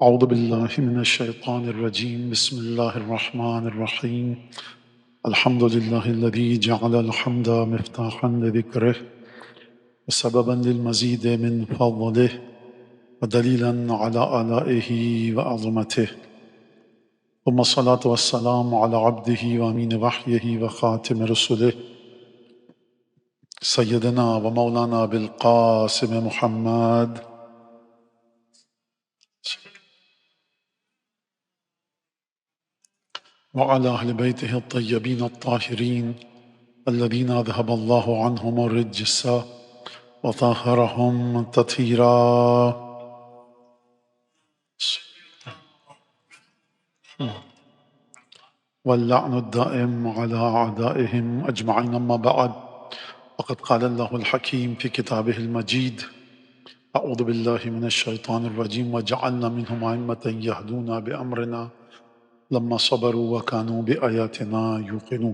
أعوذ بالله من الشيطان الرجيم بسم الله الرحمن الرحيم الحمد لله الذي جعل الحمد مفتاحا لذكره وسببا للمزيد من فضله ودليلا على آلائه وعظمته ثم الصلاة والسلام على عبده وأمين وحيه وخاتم رسله سيدنا ومولانا بالقاسم محمد وعلى أهل بيته الطيبين الطاهرين الذين ذهب الله عنهم الرجس وطهرهم تطهيرا. واللعن الدائم على أعدائهم أجمعين. أما بعد، وقد قال الله الحكيم في كتابه المجيد: أعوذ بالله من الشيطان الرجيم وجعلنا منهم أئمة يهدون بأمرنا لما صبروا وكانوا بآياتنا يوقنون.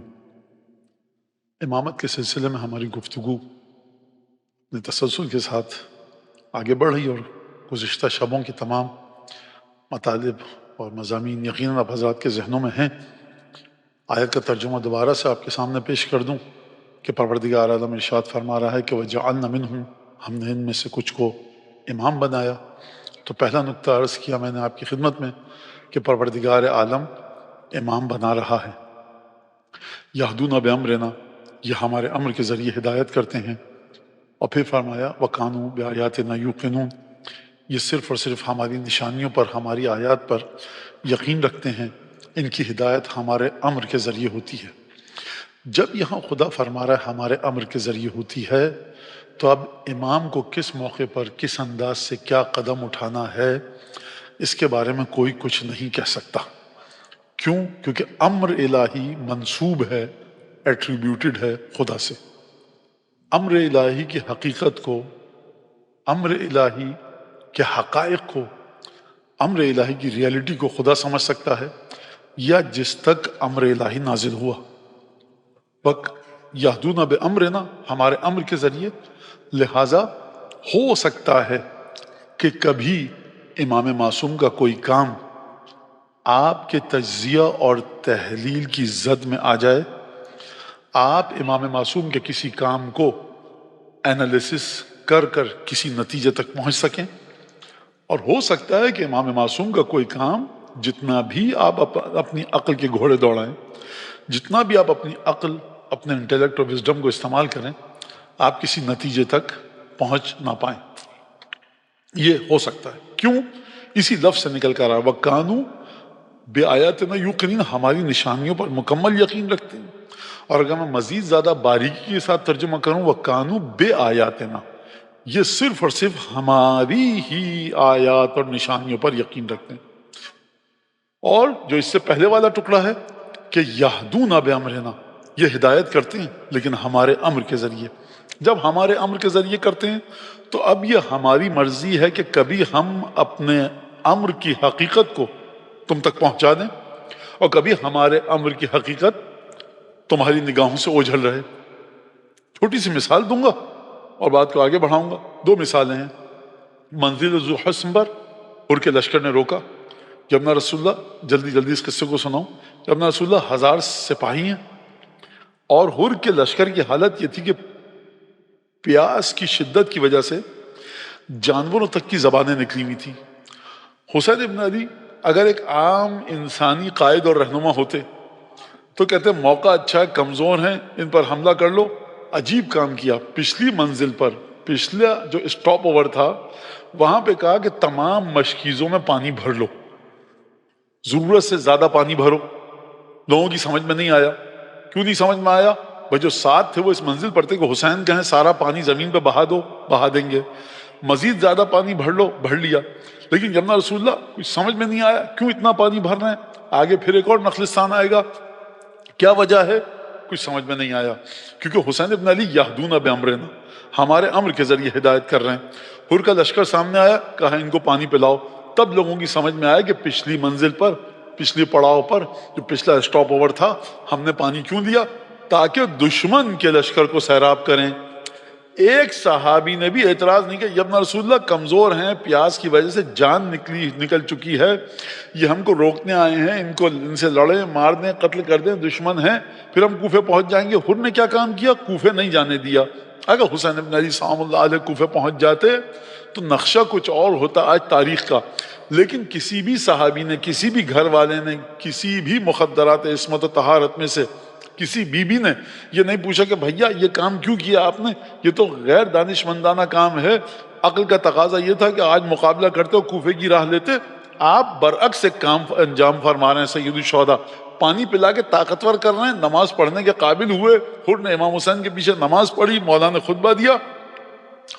امامت کے سلسلے میں ہماری گفتگو تسلسل کے ساتھ آگے بڑھ رہی، اور گزشتہ شبوں کی تمام مطالب اور مضامین یقیناً آپ حضرات کے ذہنوں میں ہیں۔ آیت کا ترجمہ دوبارہ سے آپ کے سامنے پیش کر دوں کہ پروردگار عالم ارشاد فرما رہا ہے کہ وَجَعَلْنَا مِنْهُمْ، ہم نے ان میں سے کچھ کو امام بنایا۔ تو پہلا نقطہ عرض کیا میں نے آپ کی خدمت میں کہ پروردگار عالم امام بنا رہا ہے۔ یہدون بامرنا، یہ ہمارے امر کے ذریعے ہدایت کرتے ہیں۔ اور پھر فرمایا وَكَانُوا بِآيَاتِنَا يُوقِنُونَ، یہ صرف اور صرف ہماری نشانیوں پر، ہماری آیات پر یقین رکھتے ہیں۔ ان کی ہدایت ہمارے امر کے ذریعے ہوتی ہے۔ جب یہاں خدا فرما رہا ہے ہمارے امر کے ذریعے ہوتی ہے، تو اب امام کو کس موقع پر، کس انداز سے کیا قدم اٹھانا ہے، اس کے بارے میں کوئی کچھ نہیں کہہ سکتا۔ کیوں؟ کیونکہ امر الہی منسوب ہے، ایٹریبیوٹڈ ہے خدا سے۔ امر الہی کی حقیقت کو، امر الہی کے حقائق کو، امر الہی کی ریئلٹی کو خدا سمجھ سکتا ہے، یا جس تک امر الہی نازل ہوا۔ یہدون بامرنا، ہمارے امر کے ذریعے، لہٰذا ہو سکتا ہے کہ کبھی امام معصوم کا کوئی کام آپ کے تجزیہ اور تحلیل کی زد میں آ جائے، آپ امام معصوم کے کسی کام کو انالیسس کر کر کسی نتیجے تک پہنچ سکیں، اور ہو سکتا ہے کہ امام معصوم کا کوئی کام، جتنا بھی آپ اپنی عقل کے گھوڑے دوڑائیں، جتنا بھی آپ اپنی عقل، اپنے انٹیلیکٹ اور وزڈم کو استعمال کریں، آپ کسی نتیجے تک پہنچ نہ پائیں۔ یہ ہو سکتا ہے۔ کیوں؟ اسی لفظ سے نکل کر آیا وَكَانُوا بِآيَاتِنَا يُوقِنُونَ، ہماری نشانیوں پر مکمل یقین رکھتے ہیں۔ اور اگر میں مزید زیادہ باریکی کے ساتھ ترجمہ کروں وَكَانُوا بِآيَاتِنَا، یہ صرف اور صرف ہماری ہی آیات اور نشانیوں پر یقین رکھتے ہیں۔ اور جو اس سے پہلے والا ٹکڑا ہے کہ یہدون بامرنا، یہ ہدایت کرتے ہیں لیکن ہمارے امر کے ذریعے۔ جب ہمارے امر کے ذریعے کرتے ہیں تو اب یہ ہماری مرضی ہے کہ کبھی ہم اپنے امر کی حقیقت کو تم تک پہنچا دیں، اور کبھی ہمارے امر کی حقیقت تمہاری نگاہوں سے اوجھل رہے۔ چھوٹی سی مثال دوں گا اور بات کو آگے بڑھاؤں گا۔ دو مثالیں ہیں۔ منزل ذو حسن پر حر کے لشکر نے روکا۔ جب نہ رسول اللہ، جلدی اس قصے کو سناؤں، جب نہ رسول اللہ 1000 سپاہی ہیں، اور حر کے لشکر کی حالت یہ تھی کہ پیاس کی شدت کی وجہ سے جانوروں تک کی زبانیں نکلی ہوئی تھیں۔ حسین ابن علی اگر ایک عام انسانی قائد اور رہنما ہوتے تو کہتے موقع اچھا ہے، کمزور ہیں، ان پر حملہ کر لو۔ عجیب کام کیا۔ پچھلی منزل پر، پچھلا جو اسٹاپ اوور تھا، وہاں پہ کہا کہ تمام مشکیزوں میں پانی بھر لو، ضرورت سے زیادہ پانی بھرو۔ لوگوں کی سمجھ میں نہیں آیا۔ کیوں نہیں سمجھ میں آیا؟ بھائی جو ساتھ تھے وہ اس منزل پر تھے کہ حسین کہیں سارا پانی زمین پہ بہا دو، بہا دیں گے، مزید زیادہ پانی بھر لو، بھر لیا۔ لیکن جب نہ رسول اللہ، کچھ سمجھ میں نہیں آیا کیوں اتنا پانی بھر رہے ہیں، آگے پھر ایک اور نخلستان آئے گا، کیا وجہ ہے، کچھ سمجھ میں نہیں آیا۔ کیونکہ حسین ابن علی یہدون بامرنا، ہمارے امر کے ذریعے ہدایت کر رہے ہیں۔ حر کا لشکر سامنے آیا، کہا ان کو پانی پلاؤ۔ تب لوگوں کی سمجھ میں آیا کہ پچھلی منزل پر، پچھلی پڑاؤ پر، جو پچھلا اسٹاپ اوور تھا، ہم نے پانی کیوں دیا؟ تاکہ دشمن کے لشکر کو سیراب کریں۔ ایک صحابی نے بھی اعتراض نہیں کیا، یا ابن رسول اللہ کمزور ہیں، پیاس کی وجہ سے جان نکل چکی ہے، یہ ہم کو روکنے آئے ہیں، ان سے لڑیں، مار دیں، قتل کر دیں، دشمن ہیں، پھر ہم کوفے پہنچ جائیں گے۔ حر نے کیا کام کیا؟ کوفے نہیں جانے دیا۔ اگر حسین ابن علی سلام اللہ علیہ کوفے پہنچ جاتے تو نقشہ کچھ اور ہوتا آج تاریخ کا، لیکن کسی بھی صحابی نے، کسی بھی گھر والے نے، کسی بھی مخدرات عصمت و طہارت میں سے کسی بیوی نے یہ نہیں پوچھا کہ بھیا یہ کام کیوں کیا آپ نے، یہ تو غیر دانش مندانہ کام ہے۔ عقل کا تقاضا یہ تھا کہ آج مقابلہ کرتے ہو کوفے کی راہ لیتے، آپ برعکس ایک کام انجام فرما رہے ہیں۔ سید الشہداء پانی پلا کے طاقتور کر رہے ہیں، نماز پڑھنے کے قابل ہوئے، حر نے امام حسین کے پیچھے نماز پڑھی، مولا نے خطبہ دیا،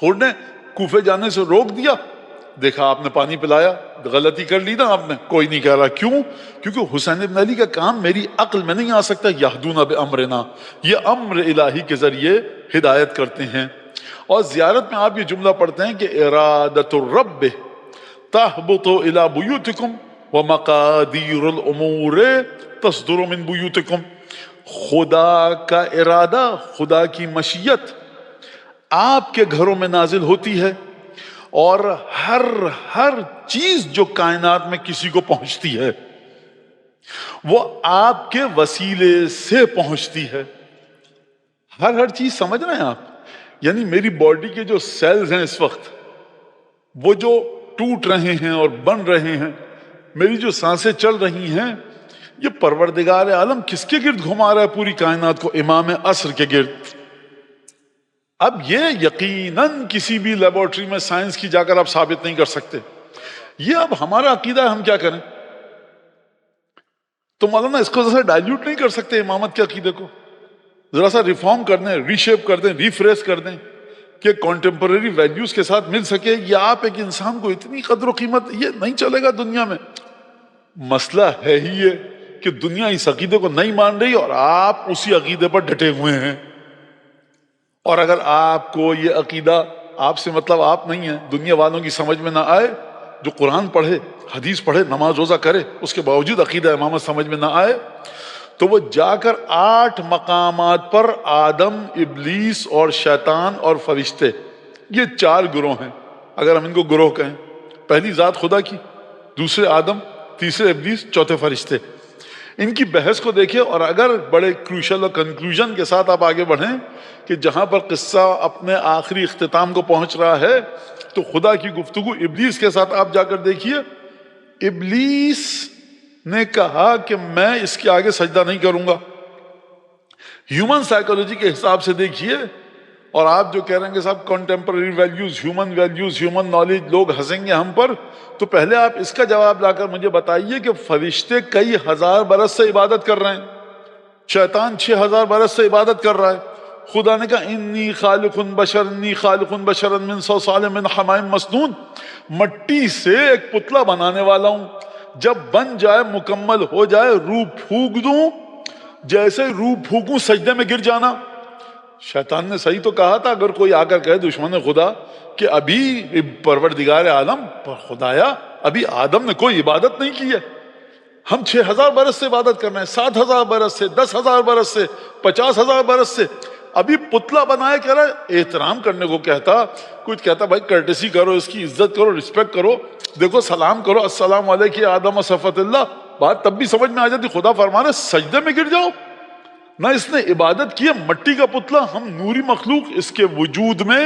حر نے کوفے جانے سے روک دیا، دیکھا آپ نے پانی پلایا، غلطی کر لی نا آپ نے، کوئی نہیں کہہ رہا۔ کیوں؟ کیونکہ حسین ابن علی کا کام میری عقل میں نہیں آ سکتا۔ یہدون بامرنا، یہ امر الہی کے ذریعے ہدایت کرتے ہیں۔ اور زیارت میں آپ یہ جملہ پڑھتے ہیں کہ ارادت الرب تہبط الی بیوتکم ومقادیر الامور تصدر من بیوتکم، خدا کا ارادہ، خدا کی مشیت آپ کے گھروں میں نازل ہوتی ہے، اور ہر چیز جو کائنات میں کسی کو پہنچتی ہے وہ آپ کے وسیلے سے پہنچتی ہے۔ ہر چیز سمجھ رہے ہیں آپ؟ یعنی میری باڈی کے جو سیلز ہیں اس وقت، وہ جو ٹوٹ رہے ہیں اور بن رہے ہیں، میری جو سانسیں چل رہی ہیں، یہ پروردگار عالم کس کے گرد گھما رہا ہے پوری کائنات کو؟ امام عصر کے گرد۔ اب یہ یقیناً کسی بھی لیبورٹری میں سائنس کی جا کر آپ ثابت نہیں کر سکتے۔ یہ اب ہمارا عقیدہ ہے، ہم کیا کریں؟ تو مولانا اس کو ذرا ڈائلیوٹ نہیں کر سکتے امامت کے عقیدے کو؟ ذرا سا ریفارم کر دیں، ری شیپ کر دیں، ریفریش کر دیں کہ کنٹمپرری ویلیوز کے ساتھ مل سکے۔ یہ آپ ایک انسان کو اتنی قدر و قیمت، یہ نہیں چلے گا دنیا میں۔ مسئلہ ہے ہی یہ کہ دنیا اس عقیدے کو نہیں مان رہی اور آپ اسی عقیدے پر ڈٹے ہوئے ہیں۔ اور اگر آپ کو یہ عقیدہ، آپ سے مطلب آپ نہیں ہیں، دنیا والوں کی سمجھ میں نہ آئے، جو قرآن پڑھے، حدیث پڑھے، نماز روزہ کرے، اس کے باوجود عقیدہ امامت سمجھ میں نہ آئے، تو وہ جا کر 8 مقامات پر آدم، ابلیس اور شیطان اور فرشتے، یہ 4 گروہ ہیں اگر ہم ان کو گروہ کہیں۔ پہلی ذات خدا کی، دوسرے آدم، تیسرے ابلیس، چوتھے فرشتے، ان کی بحث کو دیکھیں، اور اگر بڑے کروشل اور کنکلوژن کے ساتھ آپ آگے بڑھیں کہ جہاں پر قصہ اپنے آخری اختتام کو پہنچ رہا ہے، تو خدا کی گفتگو ابلیس کے ساتھ آپ جا کر دیکھیے۔ ابلیس نے کہا کہ میں اس کے آگے سجدہ نہیں کروں گا۔ ہیومن سائیکولوجی کے حساب سے دیکھیے، اور آپ جو کہہ رہے ہیں کہ صاحب کنٹمپرری ویلیوز، ہیومن نالج، لوگ ہنسیں گے ہم پر، تو پہلے آپ اس کا جواب لا کر مجھے بتائیے کہ فرشتے کئی ہزار برس سے عبادت کر رہے ہیں، شیطان 6000 برس سے عبادت کر رہا ہے۔ خدا نے کہا انی خالق بشرا من صلصال من حماء مسنون، مٹی سے ایک پتلا بنانے والا ہوں، جب بن جائے، مکمل ہو جائے، روح پھونک دوں، جیسے روح پھونکوں سجدے میں گر جانا۔ شیطان نے صحیح تو کہا تھا، اگر کوئی آ کر کہے دشمن خدا کہ ابھی پروردگار عالم خدایا ابھی آدم نے کوئی عبادت نہیں کی ہے، ہم 6000 برس سے عبادت کر رہے ہیں، 7000 برس سے، 10,000 برس سے، 50,000 برس سے، ابھی پتلا بنائے کہہ رہا ہے۔ احترام کرنے کو کہتا، کچھ کہتا بھائی کرٹسی کرو، اس کی عزت کرو، رسپیکٹ کرو، دیکھو سلام کرو، السلام علیکم آدم صفوت اللہ، بات تب بھی سمجھ میں آ جاتی۔ خدا فرما رہے سجدے میں گر جاؤ نہ، اس نے عبادت کی ہے مٹی کا پتلا، ہم نوری مخلوق، اس کے وجود میں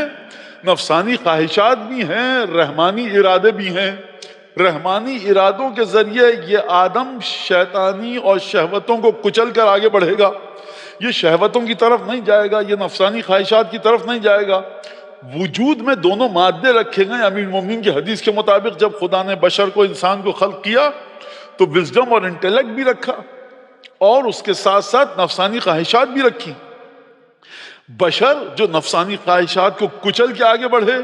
نفسانی خواہشات بھی ہیں، رحمانی ارادے بھی ہیں۔ رحمانی ارادوں کے ذریعے یہ آدم شیطانی اور شہوتوں کو کچل کر آگے بڑھے گا، یہ شہوتوں کی طرف نہیں جائے گا، یہ نفسانی خواہشات کی طرف نہیں جائے گا۔ وجود میں دونوں مادے رکھے گئے۔ امیر المومنین کی حدیث کے مطابق جب خدا نے بشر کو، انسان کو خلق کیا تو وزڈم اور انٹیلیکٹ بھی رکھا، اور اس کے ساتھ ساتھ نفسانی خواہشات بھی رکھی۔ بشر جو نفسانی خواہشات کو کچل کے آگے بڑھے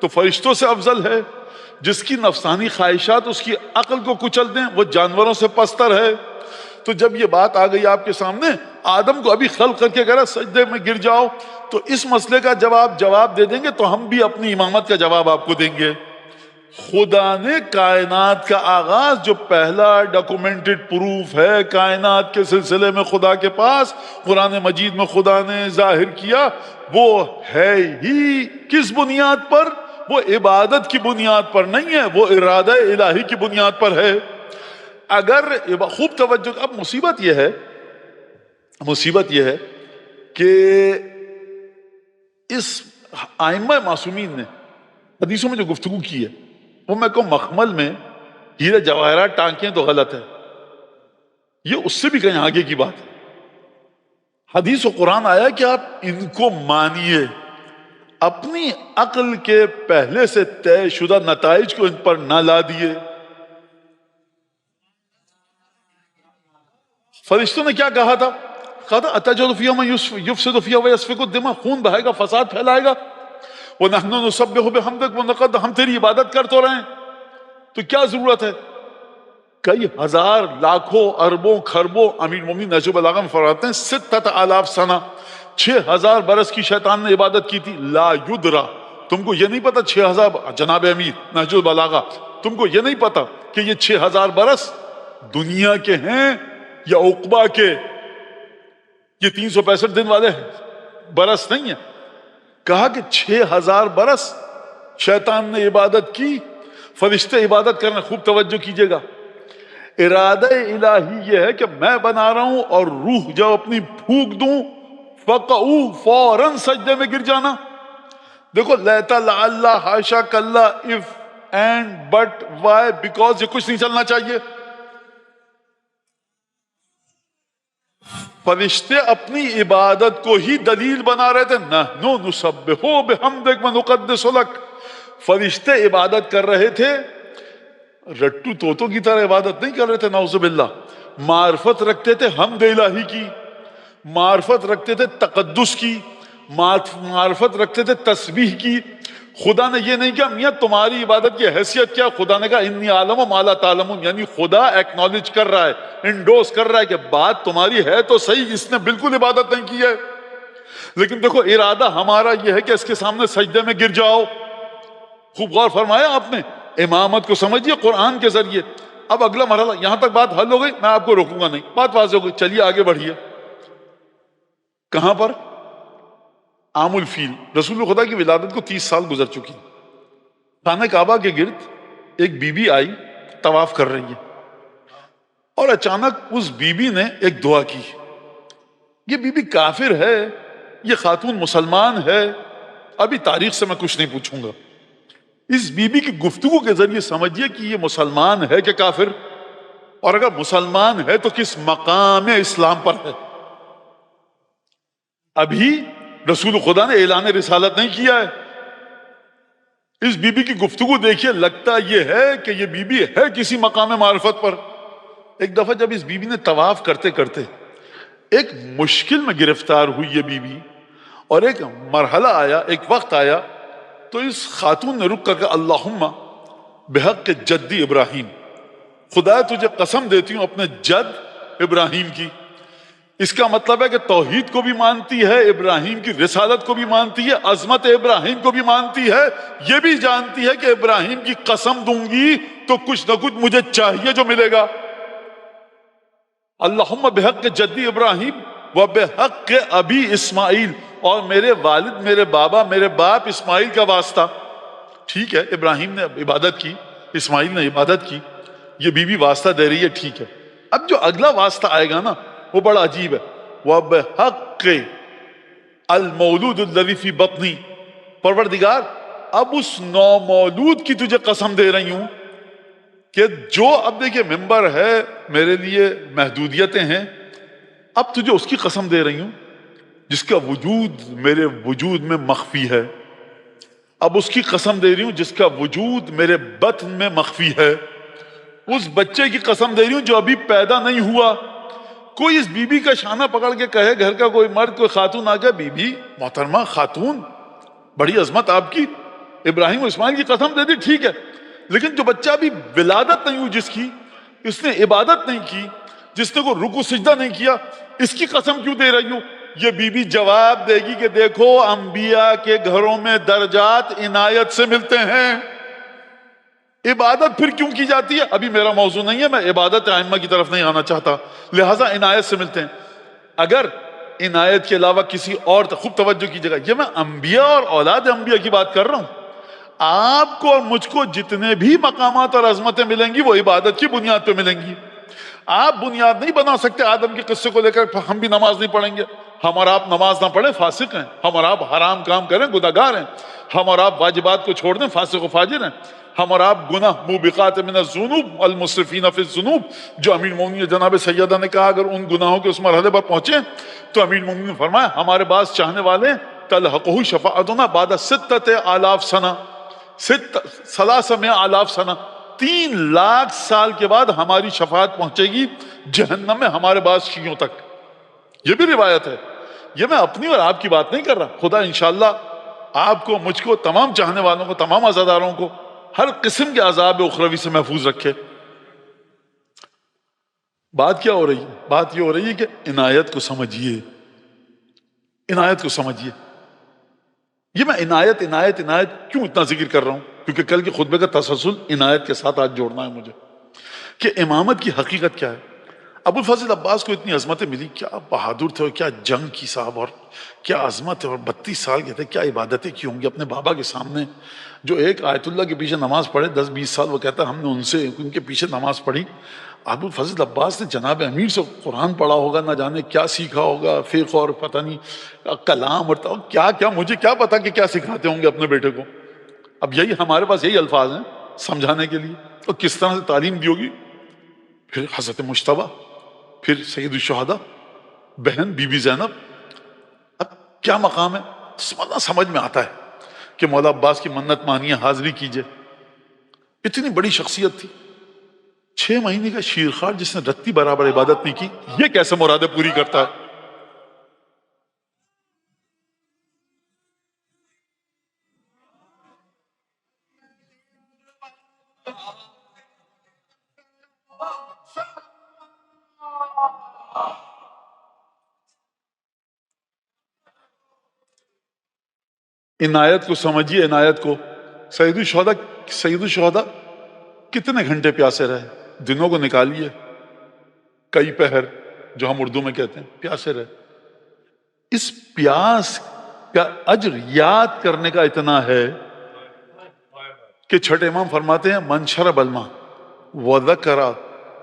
تو فرشتوں سے افضل ہے، جس کی نفسانی خواہشات اس کی عقل کو کچل دیں وہ جانوروں سے پستر ہے۔ تو جب یہ بات آ گئی آپ کے سامنے، آدم کو ابھی خلق کر کے کہہ رہا سجدے میں گر جاؤ، تو اس مسئلے کا جب آپ جواب دے دیں گے تو ہم بھی اپنی امامت کا جواب آپ کو دیں گے۔ خدا نے کائنات کا آغاز، جو پہلا ڈاکومنٹڈ پروف ہے کائنات کے سلسلے میں خدا کے پاس، قرآن مجید میں خدا نے ظاہر کیا، وہ ہے ہی کس بنیاد پر؟ وہ عبادت کی بنیاد پر نہیں ہے، وہ ارادہ الہی کی بنیاد پر ہے۔ اگر خوب توجہ، اب مصیبت یہ ہے کہ اس ائمہ معصومین نے حدیثوں میں جو گفتگو کی ہے، وہ میں کو مخمل میں ہیرے جواہرات ٹانکیں تو غلط ہے، یہ اس سے بھی کہیں آگے کی بات ہے۔ حدیث و قرآن آیا کہ آپ ان کو مانیے، اپنی عقل کے پہلے سے طے شدہ نتائج کو ان پر نہ لا دیے۔ فرشتوں نے کیا کہا تھا؟ کہا تھا اتجعل فیہا من یفسد فیہا ویسفک الدماء، خون بہائے گا، فساد پھیلائے گا، وَنَحْنُ نُسَبِّحُ بِحَمْدِكَ وَنُقَدِّسُ، ہم تیری عبادت کرتے رہیں، تو کیا ضرورت ہے؟ کئی ہزار، لاکھوں، اربوں، خربوں، امیر مومنین نہج البلاغہ میں فرماتے ہیں 6000 سنہ، 6000 برس کی شیطان نے عبادت کی تھی، لا یدرا، تم کو یہ نہیں پتا 6000، جناب امیر نہج البلاغہ، تم کو یہ نہیں پتا کہ یہ 6000 برس دنیا کے ہیں یا عقبہ کے؟ یہ 365 دن والے برس نہیں ہیں۔ کہا کہ 6000 برس شیطان نے عبادت کی، فرشتے عبادت کرنا۔ خوب توجہ کیجئے گا، ارادہ الہی یہ ہے کہ میں بنا رہا ہوں اور روح جب اپنی پھونک دوں فقعو، فوراً سجدے میں گر جانا۔ دیکھو لیتا لعل، حاشا کلا، if and but, why, because, یہ کچھ نہیں چلنا چاہیے۔ فرشتے اپنی عبادت کو ہی دلیل بنا رہے تھے، نحنو نسبح بحمدک ونقدس لک، فرشتے عبادت کر رہے تھے، رٹو طوطوں کی طرح عبادت نہیں کر رہے تھے، نعوذ باللہ، معرفت رکھتے تھے حمد الہی کی، معرفت رکھتے تھے تقدس کی، معرفت رکھتے تھے تسبیح کی۔ خدا نے یہ نہیں کہا میاں تمہاری عبادت کی حیثیت کیا، خدا نے کہا انی عالم ما لا تعلمون، یعنی خدا ایکنالج کر رہا ہے، انڈوس کر رہا ہے کہ بات تمہاری ہے تو صحیح، اس نے بالکل عبادت نہیں کی ہے، لیکن دیکھو ارادہ ہمارا یہ ہے کہ اس کے سامنے سجدے میں گر جاؤ۔ خوب غور فرمایا آپ نے، امامت کو سمجھیے قرآن کے ذریعے۔ اب اگلا مرحلہ، یہاں تک بات حل ہو گئی، میں آپ کو روکوں گا نہیں، بات واضح ہو گئی، چلیے آگے بڑھیے۔ کہاں پر؟ عام الفیل، رسول خدا کی ولادت کو 30 سال گزر چکی، خانہ کعبہ کے گرد ایک بی بی آئی، طواف کر رہی ہے، اور اچانک اس بی بی نے ایک دعا کی۔ یہ بی بی کافر ہے، یہ خاتون مسلمان ہے، ابھی تاریخ سے میں کچھ نہیں پوچھوں گا، اس بی بی کی گفتگو کے ذریعے سمجھیے کہ یہ مسلمان ہے کہ کافر، اور اگر مسلمان ہے تو کس مقام اسلام پر ہے۔ ابھی رسول خدا نے اعلان رسالت نہیں کیا ہے، اس بی بی کی گفتگو دیکھیے، لگتا یہ ہے کہ یہ بی بی ہے کسی مقام معرفت پر۔ ایک دفعہ جب اس بی بی نے طواف کرتے کرتے ایک مشکل میں گرفتار ہوئی یہ بی بی، اور ایک مرحلہ آیا، ایک وقت آیا، تو اس خاتون نے رک کر کہ اللہم بحق جدی ابراہیم، خدا تجھے قسم دیتی ہوں اپنے جد ابراہیم کی۔ اس کا مطلب ہے کہ توحید کو بھی مانتی ہے، ابراہیم کی رسالت کو بھی مانتی ہے، عظمت ابراہیم کو بھی مانتی ہے، یہ بھی جانتی ہے کہ ابراہیم کی قسم دوں گی تو کچھ نہ کچھ مجھے چاہیے جو ملے گا۔ اللہم بحق جدی ابراہیم و بحق ابی اسماعیل، اور میرے والد، میرے بابا، میرے باپ اسماعیل کا واسطہ۔ ٹھیک ہے، ابراہیم نے عبادت کی، اسماعیل نے عبادت کی، یہ بی بی واسطہ دے رہی ہے، ٹھیک ہے۔ اب جو اگلا واسطہ آئے گا نا وہ بڑا عجیب ہے، وَبِحَقِّ الْمَوْلُودُ الَّذِي فِي بَطْنِي، پروردگار اب اس نومولود کی تجھے قسم دے رہی ہوں کہ جو، اب دیکھیں ممبر ہے، میرے لیے محدودیتیں ہیں، اب تجھے اس کی قسم دے رہی ہوں جس کا وجود میرے وجود میں مخفی ہے، اب اس کی قسم دے رہی ہوں جس کا وجود میرے بطن میں مخفی ہے، اس بچے کی قسم دے رہی ہوں جو ابھی پیدا نہیں ہوا۔ کوئی اس بی بی کا شانہ پکڑ کے کہے، گھر کا کوئی مرد، کوئی خاتون آ جائے، بی بی محترمہ خاتون، بڑی عظمت آپ کی، ابراہیم و اسماعیل کی قسم دے دی، ٹھیک ہے، لیکن جو بچہ ابھی ولادت نہیں ہوئی، جس کی اس نے عبادت نہیں کی، جس نے کوئی رکوع سجدہ نہیں کیا، اس کی قسم کیوں دے رہی ہوں؟ یہ بی بی جواب دے گی کہ دیکھو انبیاء کے گھروں میں درجات عنایت سے ملتے ہیں، عبادت پھر کیوں کی جاتی ہے؟ ابھی میرا موضوع نہیں ہے، میں عبادت ائمہ کی طرف نہیں آنا چاہتا، لہٰذا عنایت سے ملتے ہیں۔ اگر عنایت کے علاوہ کسی اور، خوب توجہ کیجیے گا، یہ میں انبیاء اور اولاد انبیاء کی بات کر رہا ہوں۔ آپ کو اور مجھ کو جتنے بھی مقامات اور عظمتیں ملیں گی وہ عبادت کی بنیاد پہ ملیں گی۔ آپ بنیاد نہیں بنا سکتے آدم کے قصے کو لے کر ہم بھی نماز نہیں پڑھیں گے، ہم اور آپ نماز نہ پڑھیں فاسق ہیں، ہم اور آپ حرام کام کریں گناہگار ہیں، ہم اور آپ واجبات کو چھوڑ دیں فاسق و فاجر ہیں، ہم اور آپ گناہ موبقات من الذنوب المسرفین فی الذنوب، جو امیر المومنین جناب سیدہ نے کہا اگر ان گناہوں کے اس مرحلے پر پہنچے تو امیر المومنین نے فرمایا ہمارے پاس چاہنے والے تلحقہ شفاعتنا بعد 6000 سنہ، 300,000 سنہ، 3,00,000 سال کے بعد ہماری شفاعت پہنچے گی جہنم میں ہمارے بعض شیعوں تک۔ یہ بھی روایت ہے، یہ میں اپنی اور آپ کی بات نہیں کر رہا۔ خدا انشاءاللہ آپ کو، مجھ کو، تمام چاہنے والوں کو، تمام عزاداروں کو ہر قسم کے عذاب اخروی سے محفوظ رکھے۔ بات کیا ہو رہی ہے؟ بات یہ ہو رہی ہے کہ عنایت کو سمجھیے، عنایت کو سمجھیے۔ یہ میں عنایت عنایت عنایت کیوں اتنا ذکر کر رہا ہوں؟ کیونکہ کل کے خطبے کا تسلسل عنایت کے ساتھ آج جوڑنا ہے مجھے، کہ امامت کی حقیقت کیا ہے۔ ابو الفضل عباس کو اتنی عظمتیں ملی، کیا بہادر تھے، اور کیا جنگ کی صاحب، اور کیا عظمت ہے، اور 32 سال کے تھے، کیا عبادتیں کی ہوں گی اپنے بابا کے سامنے، جو ایک آیت اللہ کے پیچھے نماز پڑھے 10-20 سال، وہ کہتا ہے ہم نے ان کے پیچھے نماز پڑھی۔ ابو الفضل عباس نے جناب امیر سے قرآن پڑھا ہوگا، نہ جانے کیا سیکھا ہوگا، فقہ اور پتہ نہیں کلام اور کیا کیا، مجھے کیا پتا کہ کیا سکھاتے ہوں گے اپنے بیٹے کو۔ اب یہی ہمارے پاس یہی الفاظ ہیں سمجھانے کے لیے، اور کس طرح سے تعلیم دی ہوگی۔ پھر حضرت مجتبیٰ، پھر سید الشہداء، بہن بی بی زینب، اب کیا مقام ہے؟ سمجھ میں آتا ہے کہ مولا عباس کی منت مانیے، حاضری کیجئے۔ اتنی بڑی شخصیت تھی، 6 مہینے کا شیرخوار جس نے رتی برابر عبادت نہیں کی، یہ کیسے مرادیں پوری کرتا ہے؟ عنایت کو سمجھیے، عنایت کو۔ سید الشہداء کتنے گھنٹے پیاسے رہے؟ دنوں کو نکالیے، کئی پہر جو ہم اردو میں کہتے ہیں، پیاسے رہے۔ اس پیاس کا اجر یاد کرنے کا اتنا ہے کہ چھٹے امام فرماتے ہیں من شرب الماء وذکر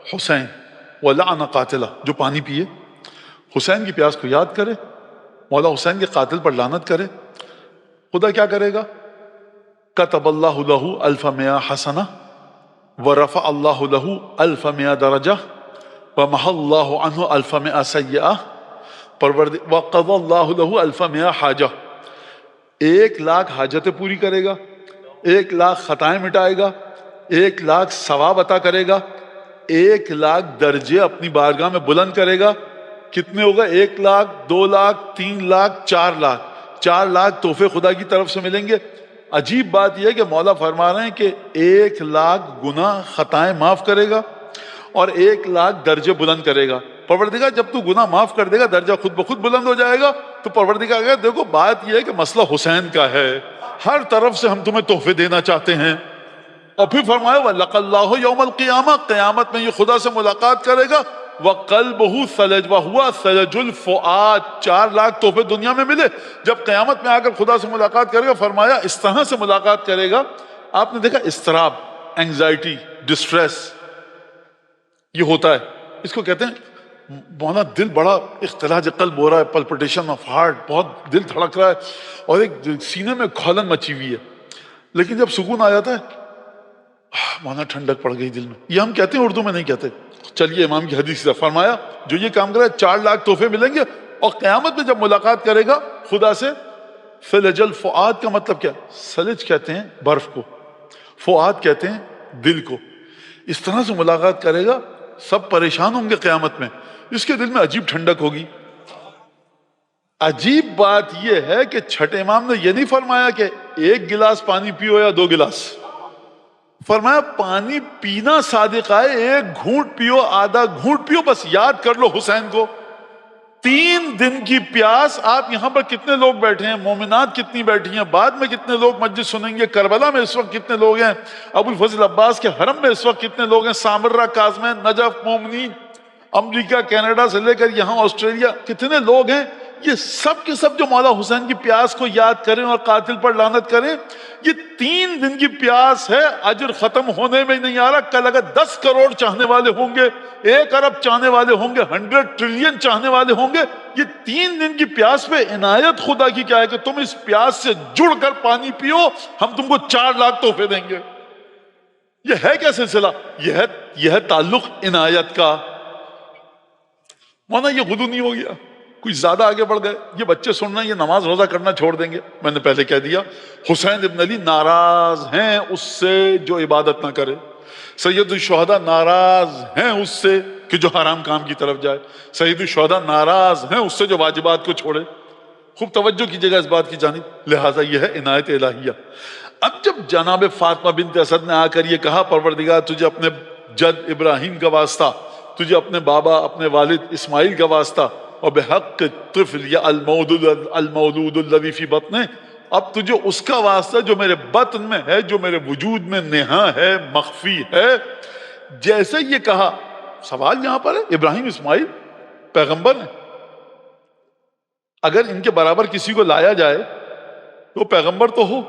حسین ولعن قاتلہ، جو پانی پیے، حسین کی پیاس کو یاد کرے، مولا حسین کے قاتل پر لعنت کرے، خدا کیا کرے گا؟ کتب اللہ لہ 1100 حسنہ ورفع اللہ لہ 1100 درجہ ومحى اللہ عنہ 1100 سیئہ وقضى اللہ لہ 1100 حاجہ۔ 1,00,000 حاجتیں پوری کرے گا، 1,00,000 خطائیں مٹائے گا، 1,00,000 ثواب عطا کرے گا، 1,00,000 درجے اپنی بارگاہ میں بلند کرے گا۔ کتنے ہوگا؟ 1,00,000، 2,00,000، 3,00,000، 4,00,000۔ 4,00,000 تحفے خدا کی طرف سے ملیں گے۔ عجیب بات یہ ہے کہ مولا فرما رہے ہیں کہ 1,00,000 گناہ خطائیں معاف کرے گا اور 1,00,000 درجے بلند کرے گا۔ پروردگار جب تو گناہ معاف کر دے گا درجہ خود بخود بلند ہو جائے گا۔ تو پروردگار کہے گا دیکھو بات یہ ہے کہ مسئلہ حسین کا ہے، ہر طرف سے ہم تمہیں تحفے دینا چاہتے ہیں۔ اور پھر فرمایا وَلَقَ اللَّهُ يَوْمَ الْقِيَامَةِ، قیامت میں یہ خدا سے ملاقات کرے گا۔ وَقَلْبُهُ ثَلَجٌ وَهُوَ ثَلَجُ الْفُؤَادِ، 4,00,000 تحفے دنیا میں ملے، جب قیامت میں آ کر خدا سے ملاقات کرے گا فرمایا اس طرح سے ملاقات کرے گا۔ آپ نے دیکھا اضطراب، اینگزائٹی، ڈسٹریس یہ ہوتا ہے، اس کو کہتے ہیں مولانا دل بڑا اختلاج قلب ہو رہا ہے، پلپٹیشن آف ہارٹ، بہت دل دھڑک رہا ہے اور ایک سینے میں کھولن مچی ہوئی ہے، لیکن جب سکون آ جاتا ہے مولانا ٹھنڈک پڑ گئی دل میں۔ یہ ہم کہتے ہیں، اردو میں نہیں کہتے۔ چلیے امام کی حدیث سے فرمایا جو یہ کام کرے 4,00,000 تحفے ملیں گے، اور قیامت میں جب ملاقات کرے گا خدا سے، فلج الفؤاد کا مطلب کیا؟ سلج کہتے ہیں برف کو، فؤاد کہتے ہیں دل کو۔ اس طرح سے ملاقات کرے گا، سب پریشان ہوں گے قیامت میں، اس کے دل میں عجیب ٹھنڈک ہوگی۔ عجیب بات یہ ہے کہ چھٹے امام نے یہ نہیں فرمایا کہ 1 گلاس پانی پیو یا 2 گلاس، فرمایا پانی پینا صادق ہے، 1 گھونٹ پیو، آدھا گھونٹ پیو، بس یاد کر لو حسین کو۔ 3 دن کی پیاس. آپ یہاں پر کتنے لوگ بیٹھے ہیں, مومنات کتنی بیٹھی ہیں, بعد میں کتنے لوگ مجلس سنیں گے, کربلا میں اس وقت کتنے لوگ ہیں, ابو الفضل عباس کے حرم میں اس وقت کتنے لوگ ہیں, سامرہ, کاظمین, نجف, مومنین, امریکہ, کینیڈا سے لے کر یہاں آسٹریلیا, کتنے لوگ ہیں. یہ سب کے سب جو مولا حسین کی پیاس کو یاد کریں اور قاتل پر لعنت کریں, یہ 3 دن کی پیاس ہے. اجر ختم ہونے میں نہیں آ رہا. کل اگر 10 کروڑ چاہنے والے ہوں گے, 1 ارب چاہنے والے ہوں گے, 100 ٹریلین چاہنے والے ہوں گے, یہ 3 دن کی پیاس پہ عنایت خدا کی کیا ہے کہ تم اس پیاس سے جڑ کر پانی پیو, ہم تم کو 4 لاکھ تحفے دیں گے. یہ ہے کیا سلسلہ؟ یہ ہے تعلق عنایت کا. مولانا یہ غدو نہیں ہو گیا, کوئی زیادہ آگے بڑھ گئے. یہ بچے سننا, یہ نماز روزہ کرنا چھوڑ دیں گے. میں نے پہلے کہہ دیا حسین ابن علی ناراض ہیں اس سے جو عبادت نہ کرے, سید الشہداء ناراض ہیں اس سے کہ جو حرام کام کی طرف جائے, سید الشہداء ناراض ہیں اس سے جو واجبات کو چھوڑے. خوب توجہ کیجیے گا اس بات کی جانب. لہٰذا یہ ہے عنایت الہیہ. اب جب جناب فاطمہ بنت اسد نے آ کر یہ کہا پروردگار تجھے اپنے جد ابراہیم کا واسطہ, تجھے اپنے بابا اپنے والد اسماعیل کا واسطہ, اور بحق طفل یا المولود الذی فی بطنہ, اب تجھے اس کا واسطہ جو میرے بطن میں ہے, جو میرے وجود میں نہاں ہے, مخفی ہے. جیسے یہ کہا, سوال یہاں پر ہے, ابراہیم اسماعیل پیغمبر ہیں, اگر ان کے برابر کسی کو لایا جائے تو پیغمبر تو ہو,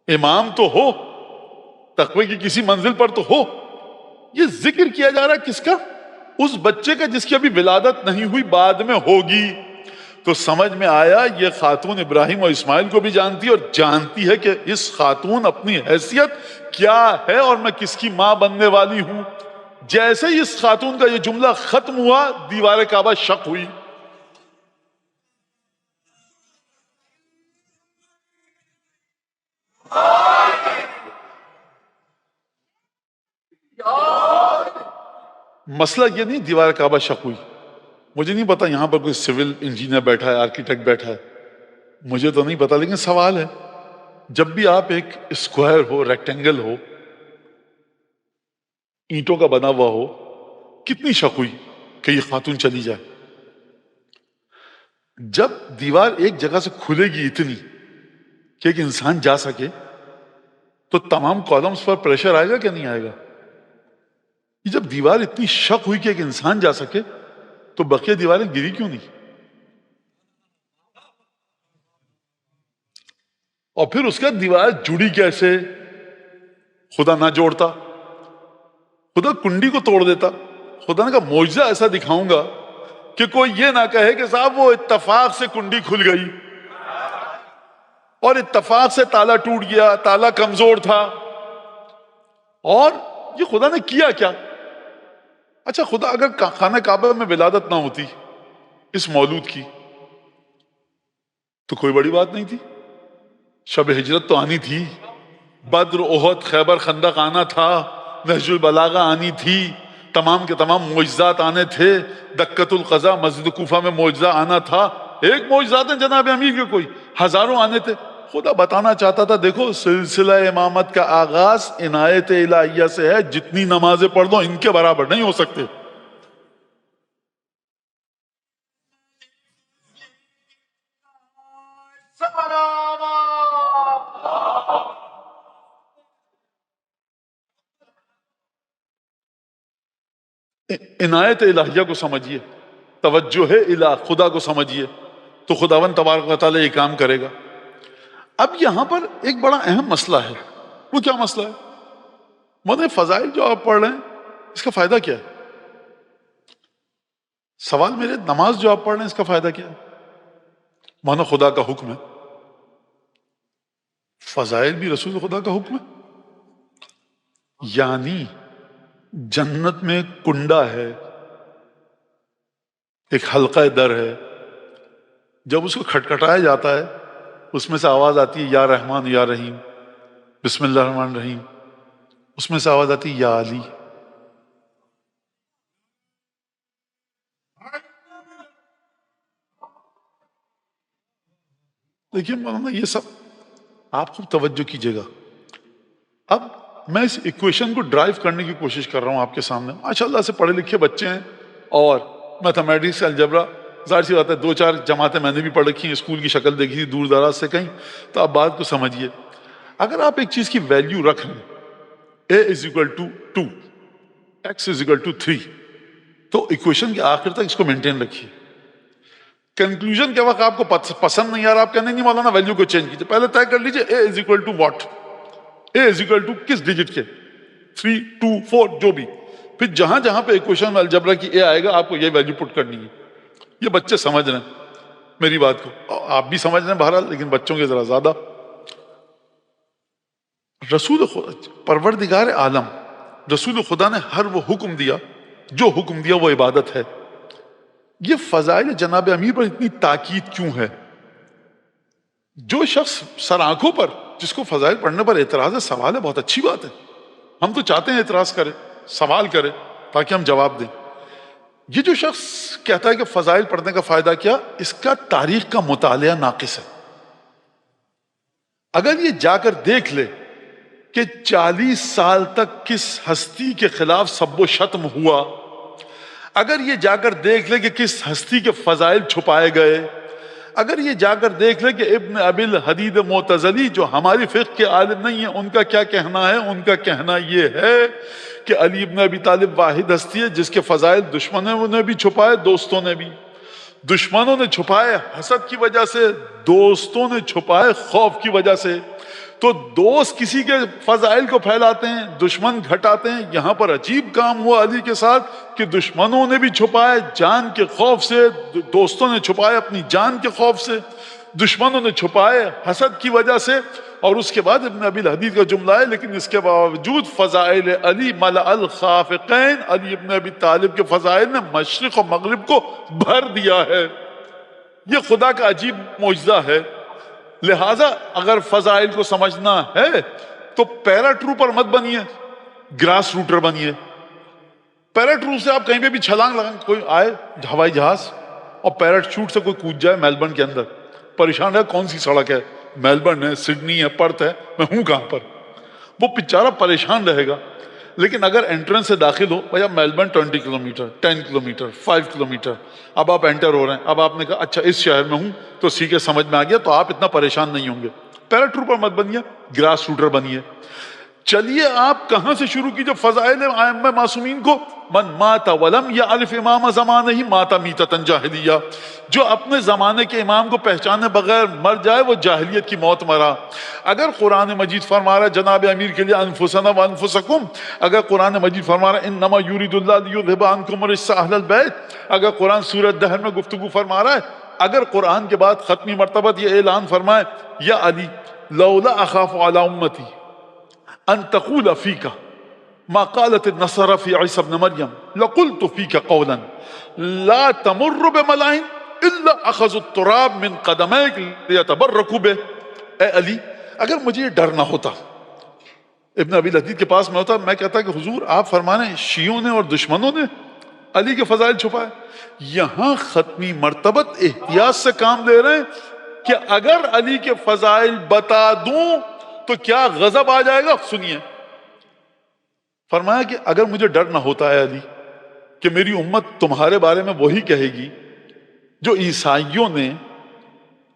امام تو ہو, تقوی کی کسی منزل پر تو ہو. یہ ذکر کیا جا رہا ہے کس کا؟ اس بچے کا جس کی ابھی ولادت نہیں ہوئی, بعد میں ہوگی. تو سمجھ میں آیا یہ خاتون ابراہیم اور اسماعیل کو بھی جانتی ہے, اور جانتی ہے کہ اس خاتون اپنی حیثیت کیا ہے اور میں کس کی ماں بننے والی ہوں. جیسے ہی اس خاتون کا یہ جملہ ختم ہوا, دیوار کعبہ شق ہوئی. مسئلہ یہ نہیں دیوار کعبہ شق ہوئی. مجھے نہیں پتا یہاں پر کوئی سول انجینئر بیٹھا ہے, آرکیٹیکٹ بیٹھا ہے, مجھے تو نہیں پتا, لیکن سوال ہے, جب بھی آپ ایک اسکوائر ہو, ریکٹینگل ہو, اینٹوں کا بنا ہوا ہو, کتنی شق ہوئی کہ یہ خاتون چلی جائے. جب دیوار ایک جگہ سے کھلے گی اتنی کہ ایک انسان جا سکے, تو تمام کالمز پر پریشر آئے گا کہ نہیں آئے گا؟ جب دیوار اتنی شق ہوئی کہ ایک انسان جا سکے, تو بقیہ دیواریں گری کیوں نہیں؟ اور پھر اس کا دیوار جڑی کیسے؟ خدا نہ جوڑتا, خدا کنڈی کو توڑ دیتا. خدا نے کہا معجزہ ایسا دکھاؤں گا کہ کوئی یہ نہ کہے کہ صاحب وہ اتفاق سے کنڈی کھل گئی اور اتفاق سے تالا ٹوٹ گیا, تالا کمزور تھا. اور یہ خدا نے کیا کیا؟ اچھا خدا اگر خانہ کعبہ میں ولادت نہ ہوتی اس مولود کی تو کوئی بڑی بات نہیں تھی. شب ہجرت تو آنی تھی, بدر, احد, خیبر, خندق آنا تھا, نہج البلاغہ آنی تھی, تمام کے تمام معجزات آنے تھے, دکت القضا مسجد کوفہ میں معجزہ آنا تھا. ایک معجزات ہیں جناب امیر کے کوئی, ہزاروں آنے تھے. خدا بتانا چاہتا تھا دیکھو سلسلہ امامت کا آغاز عنایت الہیہ سے ہے, جتنی نمازیں پڑھ دو ان کے برابر نہیں ہو سکتے. عنایت الہیہ کو سمجھیے, توجہ الہ خدا کو سمجھیے, تو خداوند تبارک و تعالی یہ کام کرے گا. اب یہاں پر ایک بڑا اہم مسئلہ ہے. وہ کیا مسئلہ ہے؟ مطلب فضائل جو آپ پڑھ رہے ہیں اس کا فائدہ کیا ہے؟ سوال میرے, نماز جو آپ پڑھ رہے ہیں اس کا فائدہ کیا ہے؟ مانو خدا کا حکم ہے, فضائل بھی رسول خدا کا حکم ہے. یعنی جنت میں کنڈا ہے, ایک حلقہ در ہے, جب اس کو کھٹکھٹایا جاتا ہے اس میں سے آواز آتی ہے یا رحمان یا رحیم, بسم اللہ الرحمن الرحیم. اس میں سے آواز آتی ہے یا علی. دیکھیے مولانا یہ سب آپ خوب توجہ کیجیے گا. اب میں اس ایکویشن کو ڈرائیو کرنے کی کوشش کر رہا ہوں آپ کے سامنے. ماشاءاللہ سے پڑھے لکھے بچے ہیں اور میتھمیٹکس الجبرا، ظاہر سی بات ہے 2-4 جماعتیں میں نے بھی پڑھ رکھی ہیں، اسکول کی شکل دیکھی تھی دور دراز سے کہیں، تو آپ بات کو سمجھیے. اگر آپ ایک چیز کی ویلیو رکھ لیں a is equal to 2 x is equal to 3 تو ایکویشن کے آخر تک اس کو مینٹین رکھیے. کنکلوژن کے وقت آپ کو پسند نہیں آ رہا، آپ کہنے نہیں مولانا ویلیو کو چینج کیجیے، پہلے طے کر لیجیے a is equal to what، a is equal to کس ڈیجٹ کے، 3 2 4 جو بھی، پھر جہاں جہاں پہ ایکویشن میں الجبرا کی a آئے گا آپ کو یہ ویلیو پٹ کرنی ہے. یہ بچے سمجھ رہے ہیں میری بات کو، آپ بھی سمجھ رہے ہیں بہرحال، لیکن بچوں کے ذرا زیادہ. رسول خدا پروردگار عالم رسول خدا نے ہر وہ حکم دیا، جو حکم دیا وہ عبادت ہے. یہ فضائل جناب امیر پر اتنی تاکید کیوں ہے؟ جو شخص سر آنکھوں پر جس کو فضائل پڑھنے پر اعتراض ہے، سوال ہے، بہت اچھی بات ہے، ہم تو چاہتے ہیں اعتراض کرے، سوال کرے تاکہ ہم جواب دیں. یہ جو شخص کہتا ہے کہ فضائل پڑھنے کا فائدہ کیا، اس کا تاریخ کا مطالعہ ناقص ہے. اگر یہ جا کر دیکھ لے کہ 40 سال تک کس ہستی کے خلاف سب و شتم ہوا، اگر یہ جا کر دیکھ لے کہ کس ہستی کے فضائل چھپائے گئے، اگر یہ جا کر دیکھ لے کہ ابن ابی الحدید معتزلی جو ہماری فقہ کے عالم نہیں ہیں ان کا کیا کہنا ہے، ان کا کہنا یہ ہے کہ علی ابن ابی طالب واحد ہستی ہے جس کے فضائل دشمنوں نے بھی چھپائے، دوستوں نے بھی. دشمنوں نے چھپائے حسد کی وجہ سے، دوستوں نے چھپائے خوف کی وجہ سے. تو دوست کسی کے فضائل کو پھیلاتے ہیں، دشمن گھٹاتے ہیں. یہاں پر عجیب کام ہوا علی کے ساتھ کہ دشمنوں نے بھی چھپائے جان کے خوف سے، دوستوں نے چھپائے اپنی جان کے خوف سے، دشمنوں نے چھپائے حسد کی وجہ سے. اور اس کے بعد ابن ابی الحدید کا جملہ ہے لیکن اس کے باوجود فضائل علی ملأ الخافقین، علی ابن ابی طالب کے فضائل نے مشرق و مغرب کو بھر دیا ہے. یہ خدا کا عجیب معجزہ ہے. لہٰذا اگر فضائل کو سمجھنا ہے تو پیرا ٹروپر مت بنیے، گراس روٹر بنیے. پیرا ٹروپ سے آپ کہیں پہ بھی چھلانگ لگائیں، کوئی آئے ہوائی جہاز اور پیراچوٹ سے کوئی کود جائے میلبرن کے اندر، پریشان ہے کون سی سڑک ہے، میلبرن ہے، سڈنی ہے، پرتھ ہے، میں ہوں کہاں پر، وہ بیچارہ پریشان رہے گا. لیکن اگر انٹرنس سے داخل ہو، بھیا میلبرن 20 کلومیٹر، 10 کلومیٹر، 5 کلومیٹر، اب آپ انٹر ہو رہے ہیں، اب آپ نے کہا اچھا اس شہر میں ہوں تو سیکھے سمجھ میں آ گیا، تو آپ اتنا پریشان نہیں ہوں گے. پیرا ٹروپر مت بنیے، گراس روٹر بنیے. چلیے آپ کہاں سے شروع کیجئے فضائل ائمہ معصومین کو؟ من مات ولم یعرف امام زمانہ ہی مات میتۃ جاہلیہ، جو اپنے زمانے کے امام کو پہچانے بغیر مر جائے وہ جاہلیت کی موت مرا. اگر قرآن مجید فرما رہا ہے جناب امیر کے لیے انفسنا وانفسکم، اگر قرآن مجید فرما رہا ہے انما یرید اللہ لیذھب عنکم الرجس اہل البیت، اگر قرآن سورۃ دہر میں گفتگو فرما رہا ہے، اگر قرآن کے بعد ختمی مرتبہ یہ اعلان فرمائے یا علی لولا اخاف علی امتی ان تقول فیک ما قالت النصارى في عيسى ابن مريم لقلت فيك قولا لا تمر بملائن الا اخذوا التراب من قدميك ليتبركوا به. اے علی اگر مجھے یہ ڈر نہ ہوتا، ابن ابی الحدید کے پاس میں ہوتا، میں کہتا کہ حضور آپ فرمانے شیعوں نے اور دشمنوں نے علی کے فضائل چھپائے. یہاں ختمی مرتبت احتیاط سے کام لے رہے ہیں کہ اگر علی کے فضائل بتا دوں تو کیا غضب آ جائے گا. سنیے، فرمایا کہ اگر مجھے ڈر نہ ہوتا ہے علی کہ میری امت تمہارے بارے میں وہی کہے گی جو عیسائیوں نے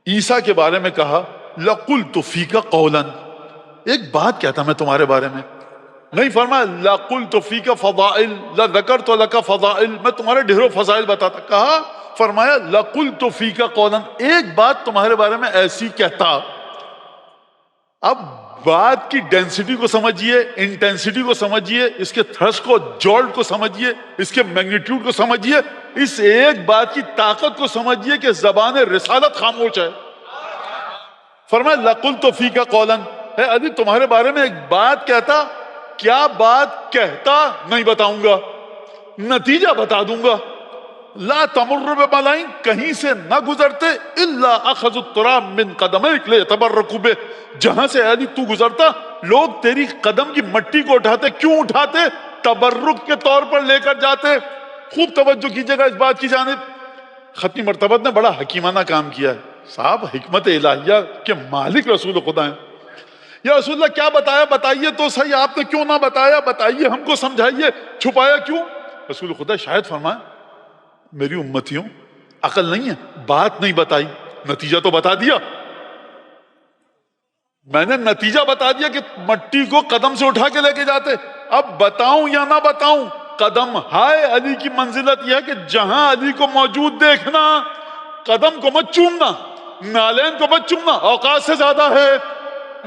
عیسیٰ کے بارے میں کہا، لَقُلْتُ فِيكَ قَوْلًا، ایک بات کہتا میں تمہارے بارے میں. نہیں فرمایا لَقُلْتُ فِيكَ فَضَائِل لَذَكَرْتُ لَكَ فَضَائِل، میں تمہارے ڈھیروں فضائل بتاتا. کہا فرمایا لَقُلْتُ فِيكَ قَوْلًا، ایک بات تمہارے بارے میں ایسی کہتا. اب بات کی ڈینسٹی کو سمجھیے، انٹینسٹی کو سمجھیے، اس کے تھرس کو، جولٹ کو سمجھیے، اس کے میگنیٹیوڈ کو سمجھیے، اس ایک بات کی طاقت کو سمجھیے کہ زبان رسالت خاموش ہے. فرمایا لَقُلْتُ فِيكَ قَوْلًا، اے علی تمہارے بارے میں ایک بات کہتا. کیا بات کہتا نہیں بتاؤں گا، نتیجہ بتا دوں گا. لا تمر بملائن، کہیں سے نہ گزرتے، الا اخذوا التراب من قدمیک لیتبرکوا بہ، جہاں سے علی تو گزرتا لوگ تیری قدم کی مٹی کو اٹھاتے. کیوں اٹھاتے؟ تبرک کے طور پر لے کر جاتے. خوب توجہ کیجئے گا اس بات کی جانب. ختمی مرتبت نے بڑا حکیمانہ کام کیا ہے. صاحب حکمت الہیہ کے مالک رسول خدا ہیں. یا رسول اللہ کیا بتایا؟ بتائیے تو صحیح، آپ نے کیوں نہ بتایا؟ بتائیے، ہم کو سمجھائیے، چھپایا کیوں؟ رسول خدا شاید فرمائے میری امتیوں عقل نہیں ہے، بات نہیں بتائی، نتیجہ تو بتا دیا. میں نے نتیجہ بتا دیا کہ مٹی کو قدم سے اٹھا کے لے کے جاتے. اب بتاؤں یا نہ بتاؤں، قدم ہائے علی کی منزلت یہ ہے کہ جہاں علی کو موجود دیکھنا، قدم کو مت چومنا، نالین کو مت چومنا، اوقات سے زیادہ ہے.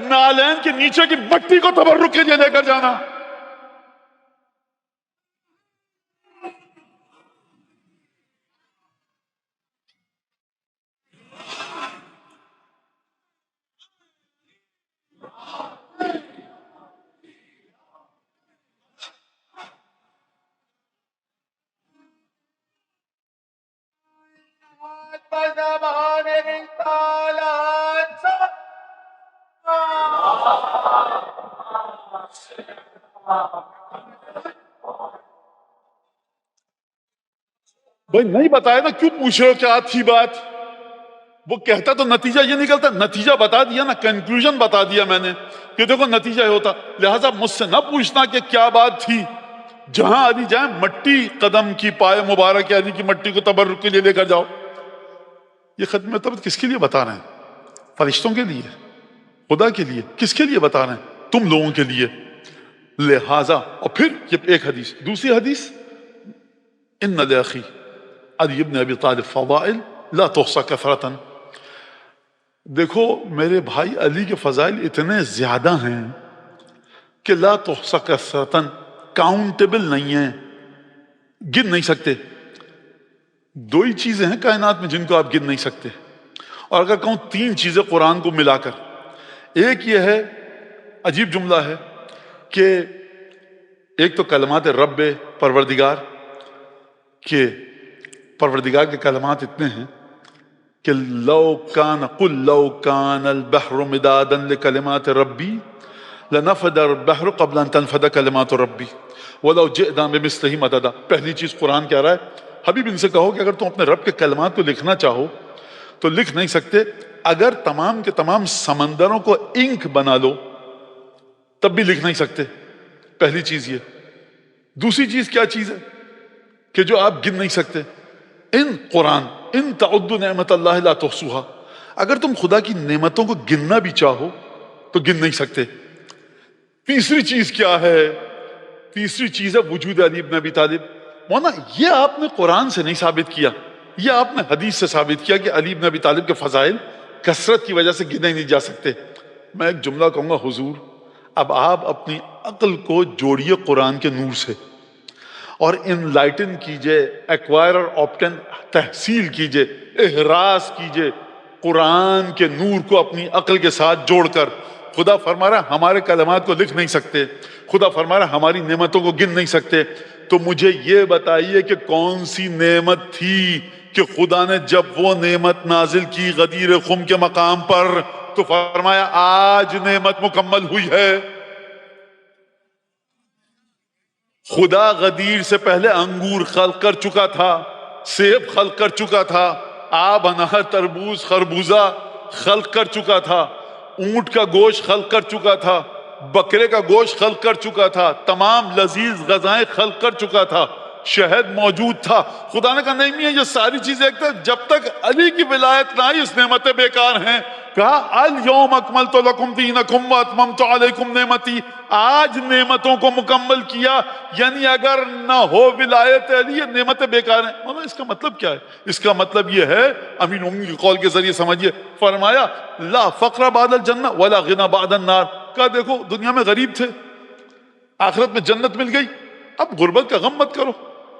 نالین کے نیچے کی مٹی کو تبرک کے لیے لے کر جانا. بھائی نہیں بتایا نا، کیوں پوچھ رہے ہو کیا تھی بات؟ وہ کہتا تو نتیجہ یہ نکلتا. نتیجہ بتا دیا نا، کنکلوژن بتا دیا میں نے کہ دیکھو نتیجہ یہ ہوتا. لہٰذا مجھ سے نہ پوچھنا کہ کیا بات تھی. جہاں علی جائیں مٹی قدم کی، پائے مبارک علی کی مٹی کو تبرک کے لیے لے کر جاؤ. یہ ختم تبت کس کے لیے بتا رہے ہیں؟ فرشتوں کے لیے؟ خدا کے لیے؟ کس کے لیے بتا رہے ہیں؟ تم لوگوں کے لیے. لہٰذا اور پھر یہ ایک حدیث. دوسری حدیث، ان لاخی علی ابن ابی طالب فضائل لا تحصى کثرۃ. دیکھو میرے بھائی علی کے فضائل اتنے زیادہ ہیں کہ لا تحصى کثرۃ، کاؤنٹیبل نہیں ہیں، گن نہیں سکتے. دو ہی چیزیں ہیں کائنات میں جن کو آپ گن نہیں سکتے. اور اگر کہوں تین چیزیں قرآن کو ملا کر، ایک یہ ہے، عجیب جملہ ہے کہ ایک تو کلمات رب پروردگار، کہ پروردگار کے کلمات اتنے ہیں کہ قل لو کان البحر مدادا لکلمات ربی لنفد البحر قبل ان تنفد کلمات ربی ولو جئنا بمثلہ مددا. پہلی چیز قرآن کہہ رہا ہے حبیب ان سے کہو کہ اگر تم اپنے رب کے کلمات کو لکھنا چاہو تو لکھ نہیں سکتے. اگر تمام کے تمام سمندروں کو انک بنا لو تب بھی لکھ نہیں سکتے. پہلی چیز یہ. دوسری چیز کیا چیز ہے کہ جو آپ گن نہیں سکتے؟ ان قرآن ان تعدوا نعمت اللہ لا تحصوها. اگر تم خدا کی نعمتوں کو گننا بھی چاہو تو گن نہیں سکتے. تیسری چیز کیا ہے؟ تیسری چیز ہے وجود علی ابن ابی طالب. مولانا یہ آپ نے قرآن سے نہیں ثابت کیا، یہ آپ نے حدیث سے ثابت کیا کہ علی ابن ابی طالب کے فضائل کثرت کی وجہ سے گنے نہیں جا سکتے. میں ایک جملہ کہوں گا، حضور اب آپ اپنی عقل کو جوڑیے قرآن کے نور سے اور انلائٹن کیجئے، ایکوائر اور آپٹن تحصیل کیجئے، احراز کیجئے قرآن کے نور کو اپنی عقل کے ساتھ جوڑ کر. خدا فرما رہا ہے ہمارے کلمات کو لکھ نہیں سکتے، خدا فرما رہا ہے ہماری نعمتوں کو گن نہیں سکتے. تو مجھے یہ بتائیے کہ کون سی نعمت تھی کہ خدا نے جب وہ نعمت نازل کی غدیر خم کے مقام پر تو فرمایا آج نعمت مکمل ہوئی ہے. خدا غدیر سے پہلے انگور خلق کر چکا تھا، سیب خلق کر چکا تھا، آب انار تربوز خربوزہ خلق کر چکا تھا، اونٹ کا گوشت خلق کر چکا تھا، بکرے کا گوشت خلق کر چکا تھا، تمام لذیذ غذائیں خلق کر چکا تھا، شہد موجود تھا. خدا نے کہا نہیں ہے یہ ساری چیزیں ایک طرف، جب تک علی کی ولایت نہ آئی اس نعمتیں بیکار ہیں. کہا الیوم اکملت لکم دینکم واتممت علیکم نعمتی، آج نعمتوں کو مکمل کیا. یعنی اگر نہ ہو ولایت علی یہ نعمتیں بیکار ہیں. مولانا اس کا مطلب کیا ہے؟ اس کا مطلب یہ ہے، امین المومنین کے قول کے ذریعے سمجھیے، فرمایا لا فقر بعد الجنہ ولا غنى بعد النار. کہا دیکھو دنیا میں غریب تھے، آخرت میں جنت مل گئی، اب غربت کا غم مت کرو.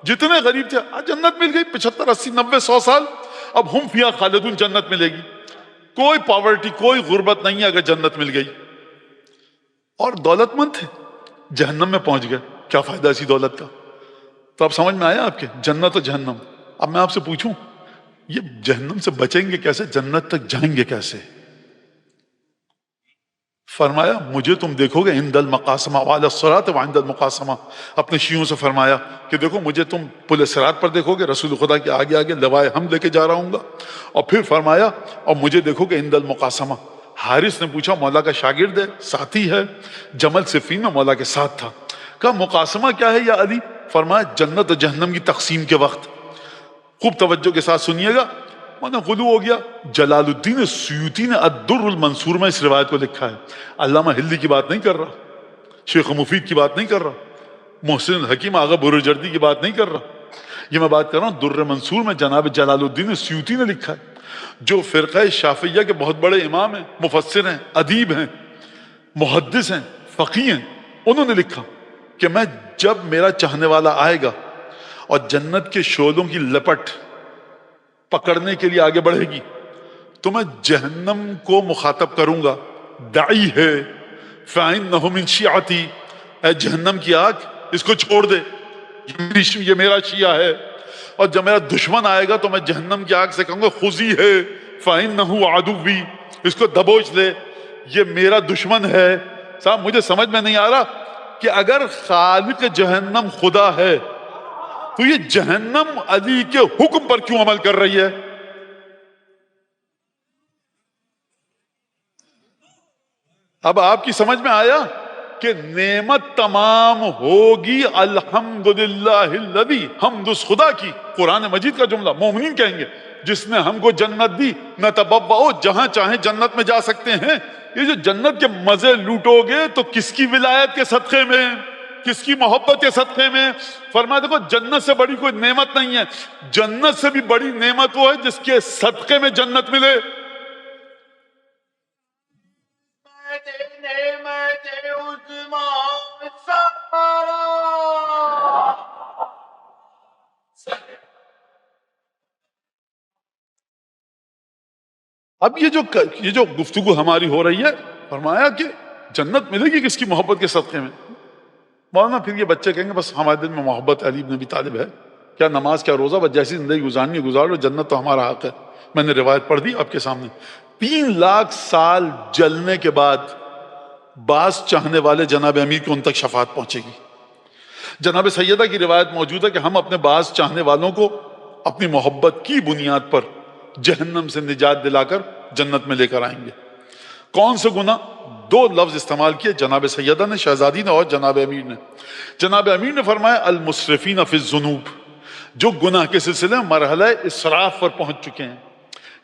جتنے غریب تھے جنت مل گئی، 75 80 90 100 سال، اب ہم فیہا خالدون، جنت ملے گی. کوئی پاورٹی کوئی غربت نہیں ہے اگر جنت مل گئی. اور دولت مند تھے جہنم میں پہنچ گئے، کیا فائدہ اسی دولت کا؟ تو اب سمجھ میں آیا آپ کے جنت و جہنم. اب میں آپ سے پوچھوں یہ جہنم سے بچیں گے کیسے، جنت تک جائیں گے کیسے؟ فرمایا مجھے تم دیکھو گے عند المقاسمہ وعلی الصراط وعند المقاسمہ. اپنے شیعوں سے فرمایا کہ دیکھو مجھے تم پل صراط پر دیکھو گے، رسول خدا کے آگے آگے لوائے حمد لے کے جا رہا ہوں گا. اور پھر فرمایا اور مجھے دیکھو گے عند المقاسمہ. حارث نے پوچھا مولا کا شاگرد ہے، ساتھی ہے، جمل صفین میں مولا کے ساتھ تھا. کہا مقاسمہ کیا ہے یا علی؟ فرمایا جنت و جہنم کی تقسیم کے وقت خوب توجہ کے ساتھ سنیے گا، ورنہ غلو ہو گیا۔ جلال الدین سیوطی نے الدر المنصور میں اس روایت کو لکھا ہے، علامہ ہلدی کی بات نہیں کر رہا، شیخ مفید کی بات نہیں کر رہا، محسن الحکیم آغا بروجردی کی بات نہیں کر رہا، یہ میں بات کر رہا ہوں در منصور میں جناب جلال الدین سیوطی نے لکھا ہے، جو فرقہ شافعیہ کے بہت بڑے امام ہیں، مفسر ہیں، ادیب ہیں، محدث ہیں، فقیہ ہیں۔ انہوں نے لکھا کہ میں جب میرا چاہنے والا آئے گا اور جنت کے شعلوں کی لپٹ پکڑنے کے لیے آگے بڑھے گی تو میں جہنم کو مخاطب کروں گا، داعی ہے فَإِنَّهُ مِنْ شِيعَتِي، اے جہنم کی آگ اس کو چھوڑ دے، یہ میرا شیعہ ہے۔ اور جب میرا دشمن آئے گا تو میں جہنم کی آگ سے کہوں گا خُذِي ہے فَإِنَّهُ عَدُوِّي، اس کو دبوچ لے، یہ میرا دشمن ہے۔ صاحب مجھے سمجھ میں نہیں آ رہا کہ اگر خالق جہنم خدا ہے تو یہ جہنم علی کے حکم پر کیوں عمل کر رہی ہے؟ اب آپ کی سمجھ میں آیا کہ نعمت تمام ہوگی الحمدللہ الذی، حمد اس خدا کی، قرآن مجید کا جملہ، مومنین کہیں گے جس نے ہم کو جنت دی، نتبوأ، جہاں چاہیں جنت میں جا سکتے ہیں۔ یہ جو جنت کے مزے لوٹو گے تو کس کی ولایت کے صدقے میں، کس کی محبت کے صدقے میں؟ فرمایا دیکھو جنت سے بڑی کوئی نعمت نہیں ہے، جنت سے بھی بڑی نعمت وہ ہے جس کے صدقے میں جنت ملے۔ اب یہ جو گفتگو ہماری ہو رہی ہے، فرمایا کہ جنت ملے گی کس کی محبت کے صدقے میں؟ مولانا پھر یہ بچے کہیں گے بس ہمارے دل میں محبت علی بن ابی طالب ہے، کیا نماز کیا روزہ، بس جیسی زندگی گزارنی گزار لو، جنت تو ہمارا حق ہے۔ میں نے روایت پڑھ دی آپ کے سامنے، 3 لاکھ سال جلنے کے بعد بعض چاہنے والے جناب امیر کو ان تک شفاعت پہنچے گی۔ جناب سیدہ کی روایت موجود ہے کہ ہم اپنے بعض چاہنے والوں کو اپنی محبت کی بنیاد پر جہنم سے نجات دلا کر جنت میں لے کر آئیں گے۔ کون سے گناہ؟ 2 لفظ استعمال کیے جناب سیدہ نے، شہزادی نے اور جناب امیر نے۔ جناب امیر نے فرمایا المسرفین فی الذنوب، جو گناہ کے سلسلے میں مرحلہ اسراف پر پہنچ چکے ہیں،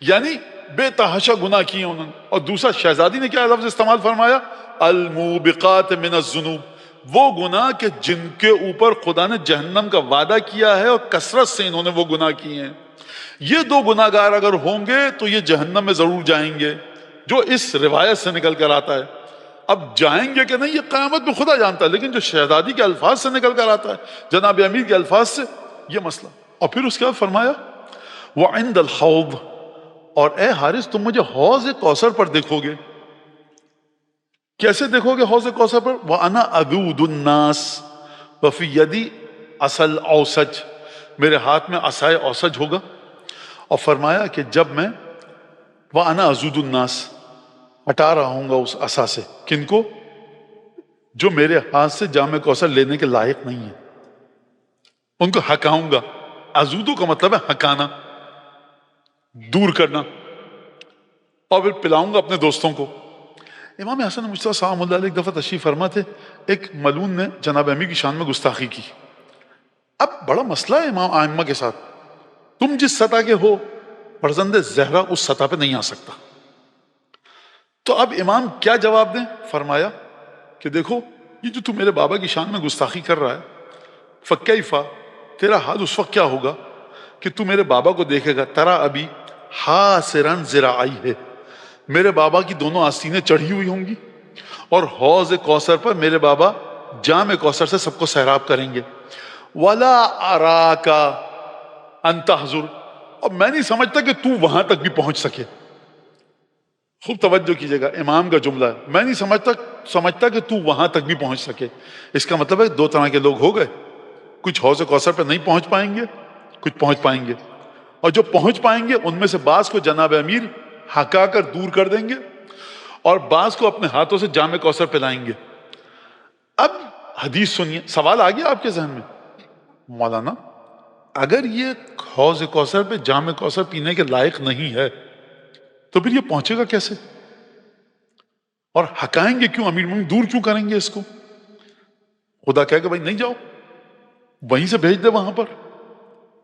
یعنی بے تحاشا گناہ کیے انہوں نے۔ اور دوسرا شہزادی نے کیا لفظ استعمال فرمایا؟ الموبقات من الذنوب، وہ گناہ کہ جن کے اوپر خدا نے جہنم کا وعدہ کیا ہے اور کثرت سے انہوں نے وہ گناہ کیے ہیں۔ یہ 2 گناہگار اگر ہوں گے تو یہ جہنم میں ضرور جائیں گے، جو اس روایت سے نکل کر آتا ہے۔ اب جائیں گے کہ نہیں یہ قیامت میں خدا جانتا ہے، لیکن جو شہزادی کے الفاظ سے نکل کر آتا ہے، جناب امیر کے الفاظ سے، یہ مسئلہ۔ اور پھر اس کے بعد فرمایا وعند الحوض، اور اے حارث تم مجھے حوض کوثر پر دیکھو گے۔ کیسے دیکھو گے حوض کوثر پر؟ وَأَنَا أَذُودُ النَّاسِ وَفِي يَدِي عَصَا الْأَوْسَجِ، میرے ہاتھ میں عصائے اوسج ہوگا۔ اور فرمایا کہ جب میں وَأَنَا أَذُودُ النَّاسِ، ہٹا رہا ہوں گا اس عصا سے، کن کو؟ جو میرے ہاتھ سے جام کوثر لینے کے لائق نہیں ہے، ان کو ہکاؤں گا۔ ازودو کا مطلب ہے ہکانا، دور کرنا، اور پھر پلاؤں گا اپنے دوستوں کو۔ امام حسن مجتبی سلام اللہ علیہ ایک دفعہ تشریف فرما تھے، ایک ملعون نے جناب امیر کی شان میں گستاخی کی۔ اب بڑا مسئلہ ہے امام ائمہ کے ساتھ، تم جس سطح کے ہو فرزند زہرا اس سطح پہ نہیں آ سکتا۔ تو اب امام کیا جواب دیں؟ فرمایا کہ دیکھو یہ جو تو میرے بابا کی شان میں گستاخی کر رہا ہے، فکیفا، تیرا حال اس وقت کیا ہوگا کہ تو میرے بابا کو دیکھے گا، ترا ابھی حاسرن ذراعی ہے، میرے بابا کی دونوں آستینیں چڑھی ہوئی ہوں گی، اور حوض کوثر پر میرے بابا جام کوثر سے سب کو سیراب کریں گے۔ ولا اراکا ان تحضر، اور میں نہیں سمجھتا کہ تو وہاں تک بھی پہنچ سکے۔ خوب توجہ کیجئے گا، امام کا جملہ ہے، میں نہیں سمجھتا کہ تو وہاں تک بھی پہنچ سکے۔ اس کا مطلب ہے 2 طرح کے لوگ ہو گئے، کچھ حوض کوثر پہ نہیں پہنچ پائیں گے، کچھ پہنچ پائیں گے، اور جو پہنچ پائیں گے ان میں سے بعض کو جناب امیر ہکا کر دور کر دیں گے، اور بعض کو اپنے ہاتھوں سے جام کوثر پلائیں گے۔ اب حدیث سنیے، سوال آ گیا آپ کے ذہن میں، مولانا اگر یہ حوض کوثر پہ جام کوثر پینے کے لائق نہیں ہے تو پھر یہ پہنچے گا کیسے؟ اور ہکائیں گے کیوں؟ امیر مومنین دور کیوں کریں گے اس کو؟ خدا کہے کہ بھائی نہیں جاؤ، وہیں سے بھیج دے وہاں پر،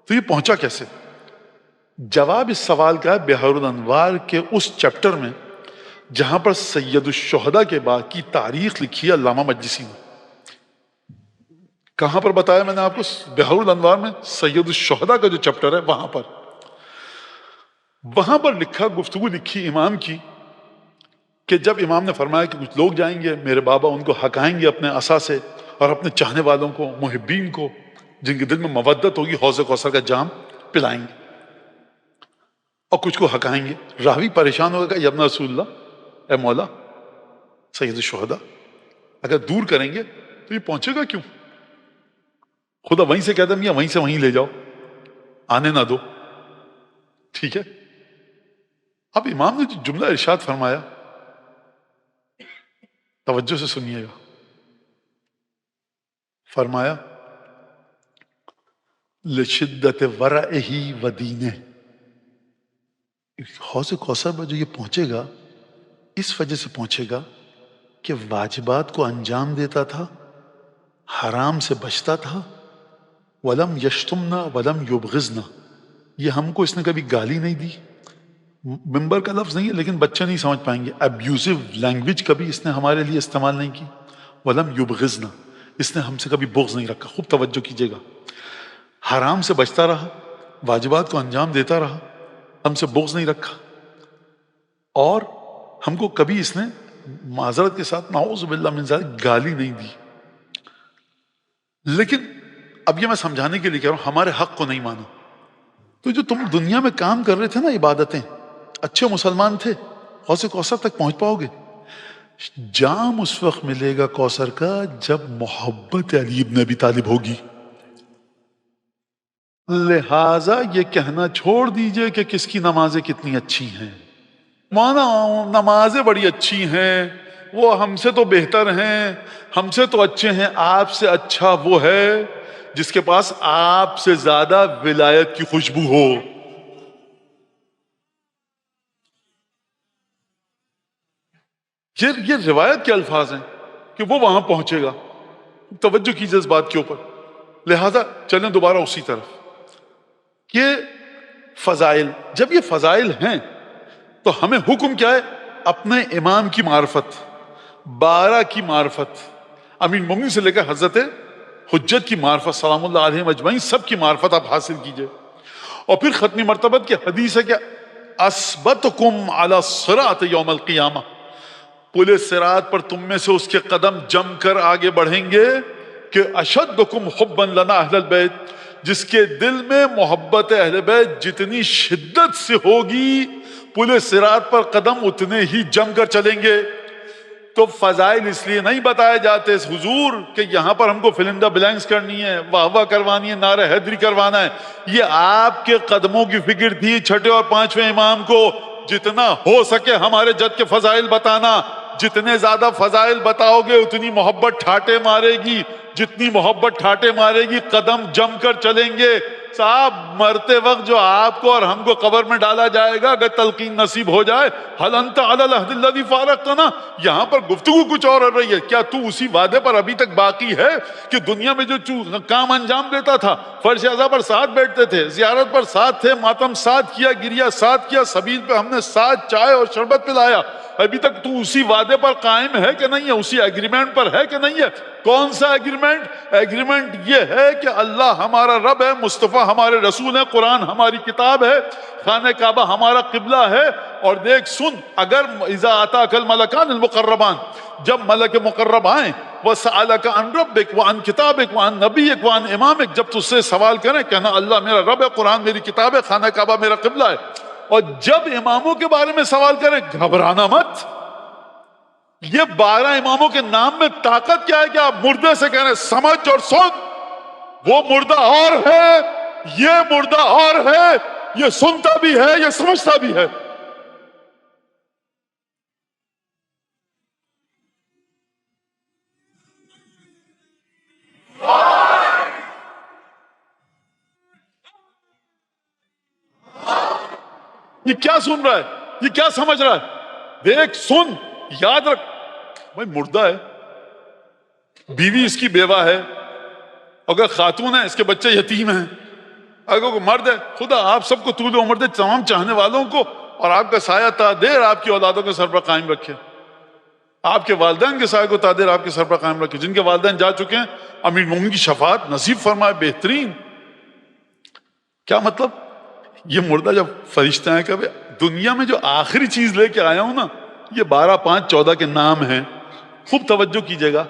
تو یہ پہنچا کیسے؟ جواب اس سوال کا ہے بحر الانوار کے اس چیپٹر میں جہاں پر سید الشہداء کے بعد کی تاریخ لکھی ہے علامہ مجلسی نے. کہاں پر بتایا میں نے آپ کو؟ بحر الانوار میں سید الشہداء کا جو چیپٹر ہے وہاں پر لکھا، گفتگو لکھی امام کی، کہ جب امام نے فرمایا کہ کچھ لوگ جائیں گے میرے بابا ان کو ہکائیں گے اپنے عصا سے، اور اپنے چاہنے والوں کو، محبین کو، جن کے دل میں مودت ہوگی، حوض کوثر کا جام پلائیں گے، اور کچھ کو ہکائیں گے. راوی پریشان ہوگا کہ یا ابن رسول اللہ، اے مولا سید الشہداء اگر دور کریں گے تو یہ پہنچے گا کیوں؟ خدا وہیں سے کہہ دیں یا وہیں سے وہیں لے جاؤ، آنے نہ دو. ٹھیک ہے. اب امام نے جو جملہ ارشاد فرمایا توجہ سے سنیے گا. فرمایا لشدت ورعہ و دینہ، حوض کوثر پر جو یہ پہنچے گا اس وجہ سے پہنچے گا کہ واجبات کو انجام دیتا تھا، حرام سے بچتا تھا، ولم یشتمنا ولم یبغضنا، یہ ہم کو اس نے کبھی گالی نہیں دی. ممبر کا لفظ نہیں ہے لیکن بچے نہیں سمجھ پائیں گے. ابیوزو لینگویج کبھی اس نے ہمارے لیے استعمال نہیں کی. ولم یبغضنا، اس نے ہم سے کبھی بغض نہیں رکھا. خوب توجہ کیجیے گا. حرام سے بچتا رہا، واجبات کو انجام دیتا رہا، ہم سے بغض نہیں رکھا، اور ہم کو کبھی اس نے معذرت کے ساتھ نعوذ باللہ من ذالک گالی نہیں دی. لیکن اب یہ میں سمجھانے کے لیے کہہ رہا ہوں ہمارے حق کو نہیں مانا. تو جو تم دنیا میں کام کر رہے تھے نا، عبادتیں، اچھے مسلمان تھے، حوض کوثر تک پہنچ پاؤ گے؟ جام اس وقت ملے گا کوثر کا جب محبت علی ابن ابی طالب ہوگی. لہٰذا یہ کہنا چھوڑ دیجئے کہ کس کی نمازیں کتنی اچھی ہیں. مانا نمازیں بڑی اچھی ہیں، وہ ہم سے تو بہتر ہیں، ہم سے تو اچھے ہیں. آپ سے اچھا وہ ہے جس کے پاس آپ سے زیادہ ولایت کی خوشبو ہو. یہ روایت کے الفاظ ہیں کہ وہ وہاں پہنچے گا. توجہ کیجیے اس بات کے اوپر. لہذا چلیں دوبارہ اسی طرف کہ فضائل، جب یہ فضائل ہیں تو ہمیں حکم کیا ہے؟ اپنے امام کی معرفت، 12 کی معرفت، امین مومنین سے لے کر حضرت حجت کی معرفت سلام اللہ علیہم اجمعین، سب کی معرفت آپ حاصل کیجئے. اور پھر ختمی مرتبت کی حدیث ہے کہ اسبتکم علی الصراط یوم القیامہ، پل صراط پر تم میں سے اس کے قدم جم کر آگے بڑھیں گے کہ اشدکم حبا لنا اہل البیت، جس کے دل میں محبت اہل بیت جتنی شدت سے ہوگی پل صراط پر قدم اتنے ہی جم کر چلیں گے. تو فضائل اس لیے نہیں بتائے جاتے حضور کہ یہاں پر ہم کو فل ان دا بلینکس کرنی ہے، واہ واہ کروانی ہے، نعرہ حیدری کروانا ہے. یہ آپ کے قدموں کی فکر تھی چھٹے اور پانچویں امام کو جتنا ہو سکے ہمارے جد کے فضائل بتانا. جتنے زیادہ فضائل بتاؤ گے اتنی محبت ٹھاٹے مارے گی، جتنی محبت ٹھاٹے مارے گی قدم جم کر چلیں گے. صاحب مرتے وقت جو آپ کو اور ہم کو قبر میں ڈالا جائے گا اگر تلقین نصیب ہو جائے، حل انت علی العہد الذی فارقتنا، یہاں پر گفتگو کچھ اور ہو رہی ہے. کیا تو اسی وعدے پر ابھی تک باقی ہے کہ دنیا میں جو کام انجام دیتا تھا، فرش اعضاء پر ساتھ بیٹھتے تھے، زیارت پر ساتھ تھے، ماتم ساتھ کیا، گریا ساتھ کیا، سبیل پہ ہم نے ساتھ چائے اور شربت پلایا، ابھی تک تو اسی وعدے پر قائم ہے کہ نہیں ہے؟ اسی ایگریمنٹ پر ہے کہ نہیں ہے؟ کون سا ایگریمنٹ؟ ایگریمنٹ یہ ہے کہ اللہ ہمارا رب ہے، مصطفیٰ ہمارے رسول ہے، قرآن ہماری کتاب ہے، خانہ کعبہ ہمارا قبلہ ہے. اور دیکھ سن، اگر اذا آتاک الملکان المقربان، جب ملک مقرب آئیں، وَسَأَلَكَ عَنْ رَبِّكَ وَعَنْ كِتَابِكَ وَعَنْ نَبِيِّكَ وَعَنْ إِمَامِكَ، جب تجھ سے سوال کریں کہنا اللہ میرا رب ہے، قرآن میری کتاب ہے، خانہ کعبہ میرا قبلہ ہے. اور جب اماموں کے بارے میں سوال کریں گھبرانا مت. یہ 12 اماموں کے نام میں طاقت کیا ہے کہ آپ مردے سے کہہ رہے ہیں سمجھ اور سن. وہ مردہ اور ہے، یہ مردہ اور ہے، یہ سنتا بھی ہے، یہ سمجھتا بھی ہے. یہ کیا سن رہا ہے؟ یہ کیا سمجھ رہا ہے؟ دیکھ سن، یاد رکھ، بھائی مردہ ہے، بیوی اس کی بیوہ ہے، اگر خاتون ہے اس کے بچے یتیم ہیں، اگر کوئی مرد ہے، خدا آپ سب کو طول عمر دے، تمام چاہنے والوں کو، اور آپ کا سایہ تا دیر آپ کی اولادوں کے سر پر قائم رکھے، آپ کے والدین کے سایہ کو تا دیر آپ کے سر پر قائم رکھے، جن کے والدین جا چکے ہیں امیر مومن کی شفاعت نصیب فرمائے بہترین۔ کیا مطلب؟ یہ مردہ جب فرشتے ہیں کہ دنیا میں جو آخری چیز لے کے آیا ہوں نا، یہ 12 5 14 کے نام ہیں، خوب توجہ کیجئے گا،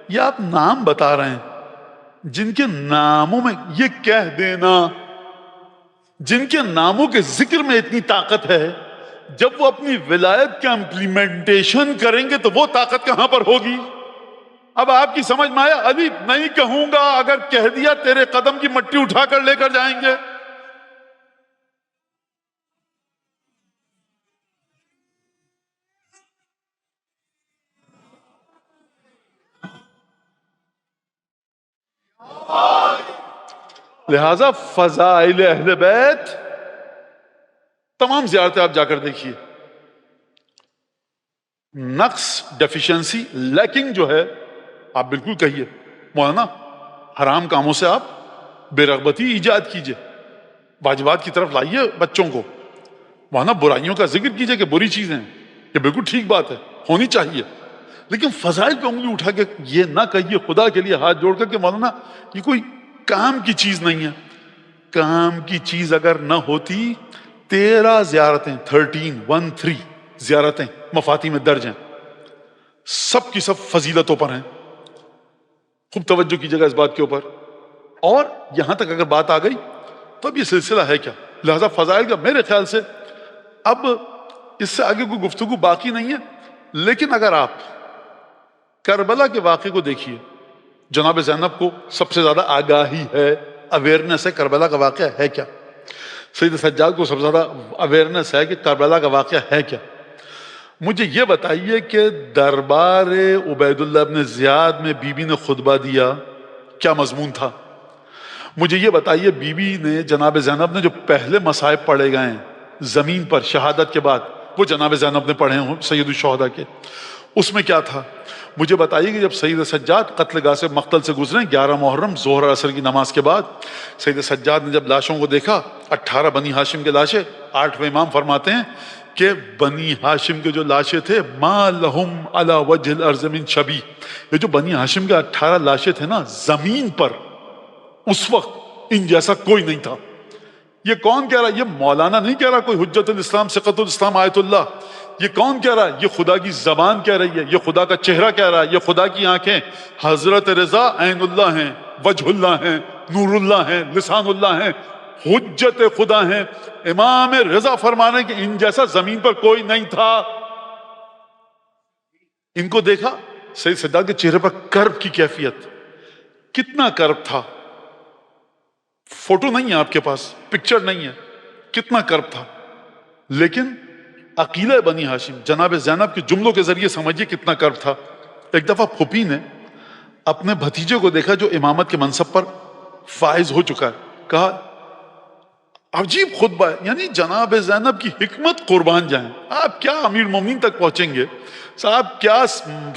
یہ آپ نام بتا رہے ہیں جن کے ناموں میں یہ کہہ دینا، جن کے ناموں کے ذکر میں اتنی طاقت ہے، جب وہ اپنی ولایت کا امپلیمنٹیشن کریں گے تو وہ طاقت کہاں پر ہوگی؟ اب آپ کی سمجھ میں آیا؟ علی نہیں کہوں گا، اگر کہہ دیا تیرے قدم کی مٹی اٹھا کر لے کر جائیں گے۔ لہذا فضائل اہل بیت تمام زیارتیں آپ جا کر دیکھیے، نقص، ڈیفیشنسی، لیکنگ جو ہے آپ بالکل کہیے مولانا حرام کاموں سے آپ بے رغبتی ایجاد کیجئے، واجبات کی طرف لائیے بچوں کو، مولانا برائیوں کا ذکر کیجئے کہ بری چیزیں ہیں، یہ بالکل ٹھیک بات ہے، ہونی چاہیے، لیکن فضائل پہ انگلی اٹھا کے یہ نہ کہیے خدا کے لیے ہاتھ جوڑ کر کہ مولانا یہ کوئی کام کی چیز نہیں ہے۔ کام کی چیز اگر نہ ہوتی 13 زیارتیں 13 زیارتیں مفاتی میں درج ہیں، سب کی سب فضیلتوں پر ہیں، خوب توجہ کیجیے گا اس بات کے اوپر، اور یہاں تک اگر بات آ گئی تو اب یہ سلسلہ ہے کیا؟ لہذا فضائل کا میرے خیال سے اب اس سے آگے کوئی گفتگو باقی نہیں ہے، لیکن اگر آپ کربلا کے واقعے کو دیکھیے، جناب زینب کو سب سے زیادہ آگاہی ہے، اویئرنس ہے کربلا کا واقعہ ہے کیا، سید سجاد کو سب سے زیادہ اویئرنس ہے کہ کربلا کا واقعہ ہے کیا۔ مجھے یہ بتائیے کہ دربار عبید اللہ ابن زیاد میں بی بی نے خطبہ دیا، کیا مضمون تھا؟ مجھے یہ بتائیے بی بی نے، جناب زینب نے جو پہلے مصائب پڑھے گئے ہیں زمین پر شہادت کے بعد، وہ جناب زینب نے پڑھے ہوں سید الشہداء کے، اس میں کیا تھا؟ مجھے بتائیے کہ جب سید سجاد قتل گاہ سے مقتل سے گزرے 11 محرم ظہر عصر کی نماز کے بعد، سید سجاد نے جب لاشوں کو دیکھا، 18 بنی ہاشم کے لاشیں، 8ویں امام فرماتے ہیں کہ بنی ہاشم کے جو لاشیں تھے، ما لہم علی وجہ الارض من شبی، یہ جو بنی ہاشم کے 18 لاشیں تھے نا، زمین پر اس وقت ان جیسا کوئی نہیں تھا۔ یہ کون کہہ رہا؟ یہ مولانا نہیں کہہ رہا، کوئی حجت الاسلام سقط الاسلام آیت اللہ، یہ کون کہہ رہا ہے؟ یہ خدا کی زبان کہہ رہی ہے، یہ خدا کا چہرہ کہہ رہا ہے، یہ خدا کی آنکھیں، حضرت رضا عین اللہ ہیں، وجہ اللہ ہیں، نور اللہ ہیں، لسان اللہ ہیں، حجت خدا ہیں، امام رضا فرمانے کہ ان جیسا زمین پر کوئی نہیں تھا۔ ان کو دیکھا سید سجاد کے چہرے پر کرب کی کیفیت، کتنا کرب تھا، فوٹو نہیں ہے آپ کے پاس، پکچر نہیں ہے، کتنا کرب تھا، لیکن عقیلہ بنی ہاشم جناب زینب کے جملوں کے ذریعے سمجھیے کتنا کرب تھا۔ ایک دفعہ پھوپھی نے اپنے بھتیجے کو دیکھا جو امامت کے منصب پر فائز ہو چکا ہے، کہا عجیب خطبہ ہے، یعنی جناب زینب کی حکمت قربان جائیں، آپ کیا امیر مومنین تک پہنچیں گے، صاحب کیا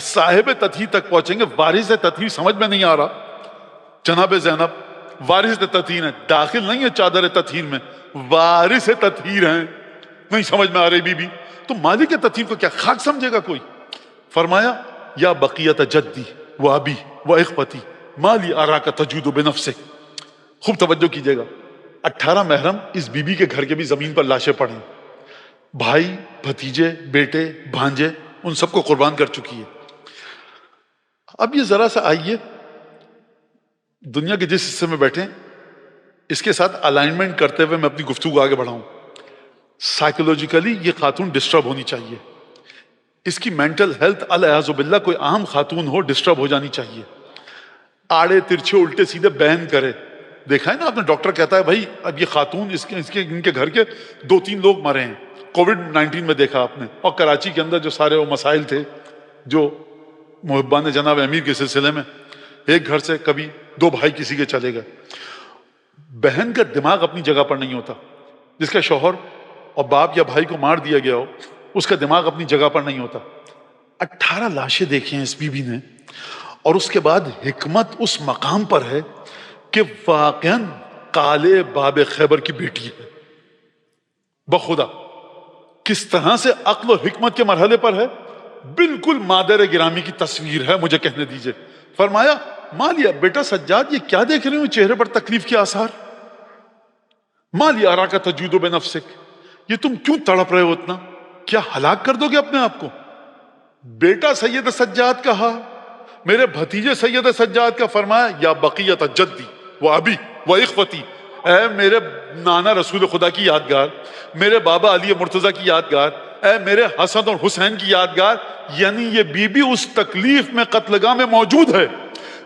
صاحب تطہیر تک پہنچیں گے، وارث تطہیر سمجھ میں نہیں آ رہا۔ جناب زینب وارث تطہیر ہیں، داخل نہیں ہے چادر تطہیر میں، وارث تطہیر ہیں، نہیں سمجھ میں آ رہی بی بی، تو مالک تطہیر کو کیا خاک سمجھے گا کوئی؟ فرمایا یا بقیت جدی و ابی و اخوتی مالی اراک تجود بنفسک۔ خوب توجہ کیجئے گا، 18 محرم اس بی بی کے گھر کے بھی زمین پر لاشیں پڑیں، بھائی، بھتیجے، بیٹے، بھانجے، ان سب کو قربان کر چکی ہے۔ اب یہ ذرا سا آئیے دنیا کے جس حصے میں بیٹھیں اس کے ساتھ الائنمنٹ کرتے ہوئے میں اپنی گفتگو آگے بڑھاؤں۔ سائیکولوجیکلی یہ خاتون ڈسٹرب ہونی چاہیے، اس کی مینٹل ہیلتھ العیاذ باللہ کوئی عام خاتون ہو ڈسٹرب ہو جانی چاہیے، آڑے ترچھے الٹے سیدھے بیان کرے۔ دیکھا ہے نا آپ نے، ڈاکٹر کہتا ہے بھائی اب یہ خاتون ان کے گھر کے 2-3 لوگ مرے ہیں، کووڈ-19 میں دیکھا آپ نے، اور کراچی کے اندر جو سارے وہ مسائل تھے جو محبان جناب امیر کے سلسلے میں، ایک گھر سے کبھی 2 بھائی کسی کے چلے گئے۔ بہن کا دماغ اپنی جگہ پر نہیں ہوتا، جس کا شوہر اور باپ یا بھائی کو مار دیا گیا ہو اس کا دماغ اپنی جگہ پر نہیں ہوتا۔ 18 لاشیں دیکھیں اس بی بی نے، اور اس کے بعد حکمت اس مقام پر ہے کہ واقعاً کالے باب خیبر کی بیٹی ہے. بخدا کس طرح سے عقل و حکمت کے مرحلے پر ہے، بالکل مادر گرامی کی تصویر ہے. مجھے کہنے دیجئے. فرمایا مالیا بیٹا سجاد یہ کیا دیکھ رہے ہو چہرے پر تکلیف کے آثار؟ مالیا اراک تجود بنفسک، یہ تم کیوں تڑپ رہے ہو اتنا؟ کیا ہلاک کر دو گے اپنے آپ کو؟ بیٹا سید سجاد کہا، میرے بھتیجے سید سجاد کا. فرمایا یا بقیت جدی و ابی و اخوتی، اے میرے نانا رسول خدا کی یادگار، میرے بابا علی مرتضیٰ کی یادگار، اے میرے حسن اور حسین کی یادگار. یعنی یہ بی بی اس تکلیف میں قتلگاہ میں موجود ہے،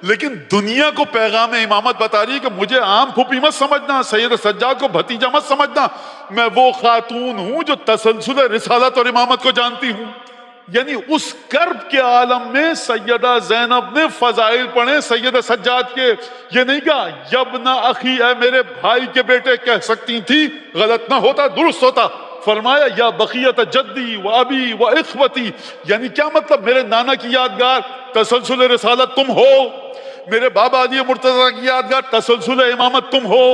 لیکن دنیا کو پیغام امامت بتا رہی ہے کہ مجھے عام پھوپھی مت سمجھنا، سید سجاد کو بھتیجا مت سمجھنا، میں وہ خاتون ہوں جو تسلسل رسالت اور امامت کو جانتی ہوں. یعنی اس کرب کے عالم میں سیدہ زینب نے فضائل پڑھے سید سجاد کے. یہ نہیں کہا یبنا اخی، اے میرے بھائی کے بیٹے، کہہ سکتی تھی، غلط نہ ہوتا، درست ہوتا. فرمایا یا بقیت جدی و ابی و اخوتی، یعنی کیا مطلب؟ میرے نانا کی یادگار تسلسل رسالت تم ہو، میرے بابا علی مرتضیٰ کی یادگار تسلسل امامت تم ہو،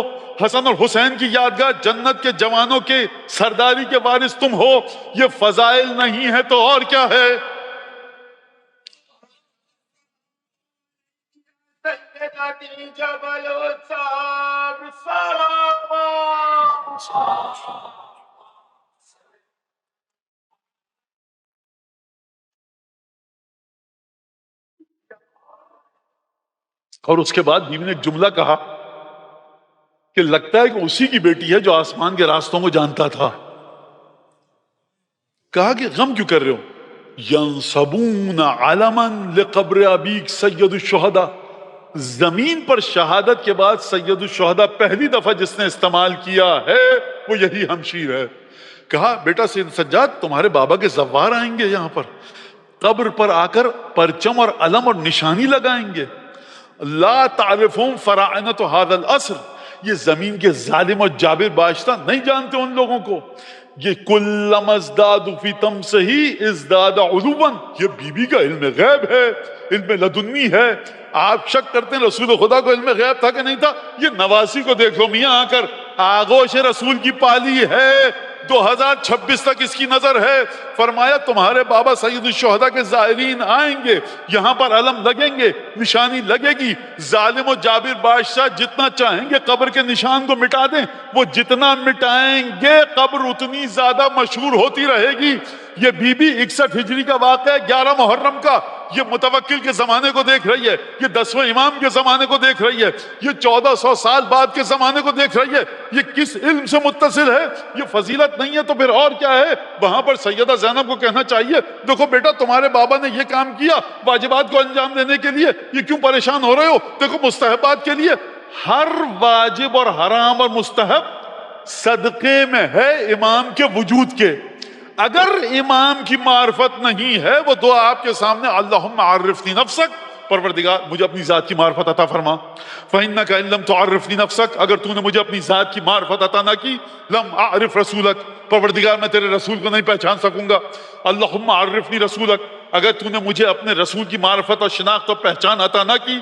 حسن اور حسین کی یادگار جنت کے جوانوں کے سرداری کے وارث تم ہو. یہ فضائل نہیں ہے تو اور کیا ہے؟ اور اس کے بعد بیوی نے ایک جملہ کہا کہ لگتا ہے کہ اسی کی بیٹی ہے جو آسمان کے راستوں کو جانتا تھا. کہا کہ غم کیوں کر رہے ہو؟ ینصبون علما لقبر ابیک سید الشہداء، زمین پر شہادت کے بعد سید الشہداء پہلی دفعہ جس نے استعمال کیا ہے وہ یہی ہمشیر ہے. کہا بیٹا سید سجاد تمہارے بابا کے زوار آئیں گے، یہاں پر قبر پر آ کر پرچم اور علم اور نشانی لگائیں گے. لا تعرفون فراعنت هذا العصر، یہ زمین کے ظالم اور جابر بادشاہ نہیں جانتے ان لوگوں کو. یہ کلما ازداد فی تمسہ ازداد علوا، یہ بی بی کا علم غیب ہے، علم لدنی ہے. آپ شک کرتے ہیں رسول خدا کو علم غیب تھا کہ نہیں تھا؟ یہ نواسی کو دیکھ لو میاں آ کر، آغوش رسول کی پالی ہے، 2026 تک اس کی نظر ہے. فرمایا تمہارے بابا سید الشہداء کے زائرین آئیں گے، یہاں پر علم لگیں گے، نشانی لگے گی. ظالم و جابر بادشاہ جتنا چاہیں گے قبر کے نشان کو مٹا دیں، وہ جتنا مٹائیں گے قبر اتنی زیادہ مشہور ہوتی رہے گی. یہ بی بی 61 ہجری کا واقعہ ہے، 11 محرم کا. یہ متوکل کے زمانے کو دیکھ رہی ہے، یہ 10ویں امام کے زمانے کو دیکھ رہی ہے، یہ 1400 سال بعد کے زمانے کو دیکھ رہی ہے. یہ کس علم سے متصل ہے؟ یہ فضیلت نہیں ہے تو پھر اور کیا ہے؟ وہاں پر سیدہ زینب کو کہنا چاہیے دیکھو بیٹا تمہارے بابا نے یہ کام کیا واجبات کو انجام دینے کے لیے، یہ کیوں پریشان ہو رہے ہو؟ دیکھو مستحبات کے لیے. ہر واجب اور حرام اور مستحب صدقے میں ہے امام کے وجود کے. اگر امام کی معرفت نہیں ہے وہ دعا آپ کے سامنے، اللہم عرفنی نفسک، پروردگار مجھے اپنی ذات کی معرفت عطا فرما. فإنک ان لم تعرفنی نفسک، اگر تو نے مجھے اپنی ذات کی معرفت عطا نہ کی، لم اعرف رسولک، پروردگار میں تیرے رسول کو نہیں پہچان سکوں گا. اللہم عرفنی رسولک، اگر تو نے مجھے اپنے رسول کی معرفت اور شناخت اور پہچان عطا نہ کی،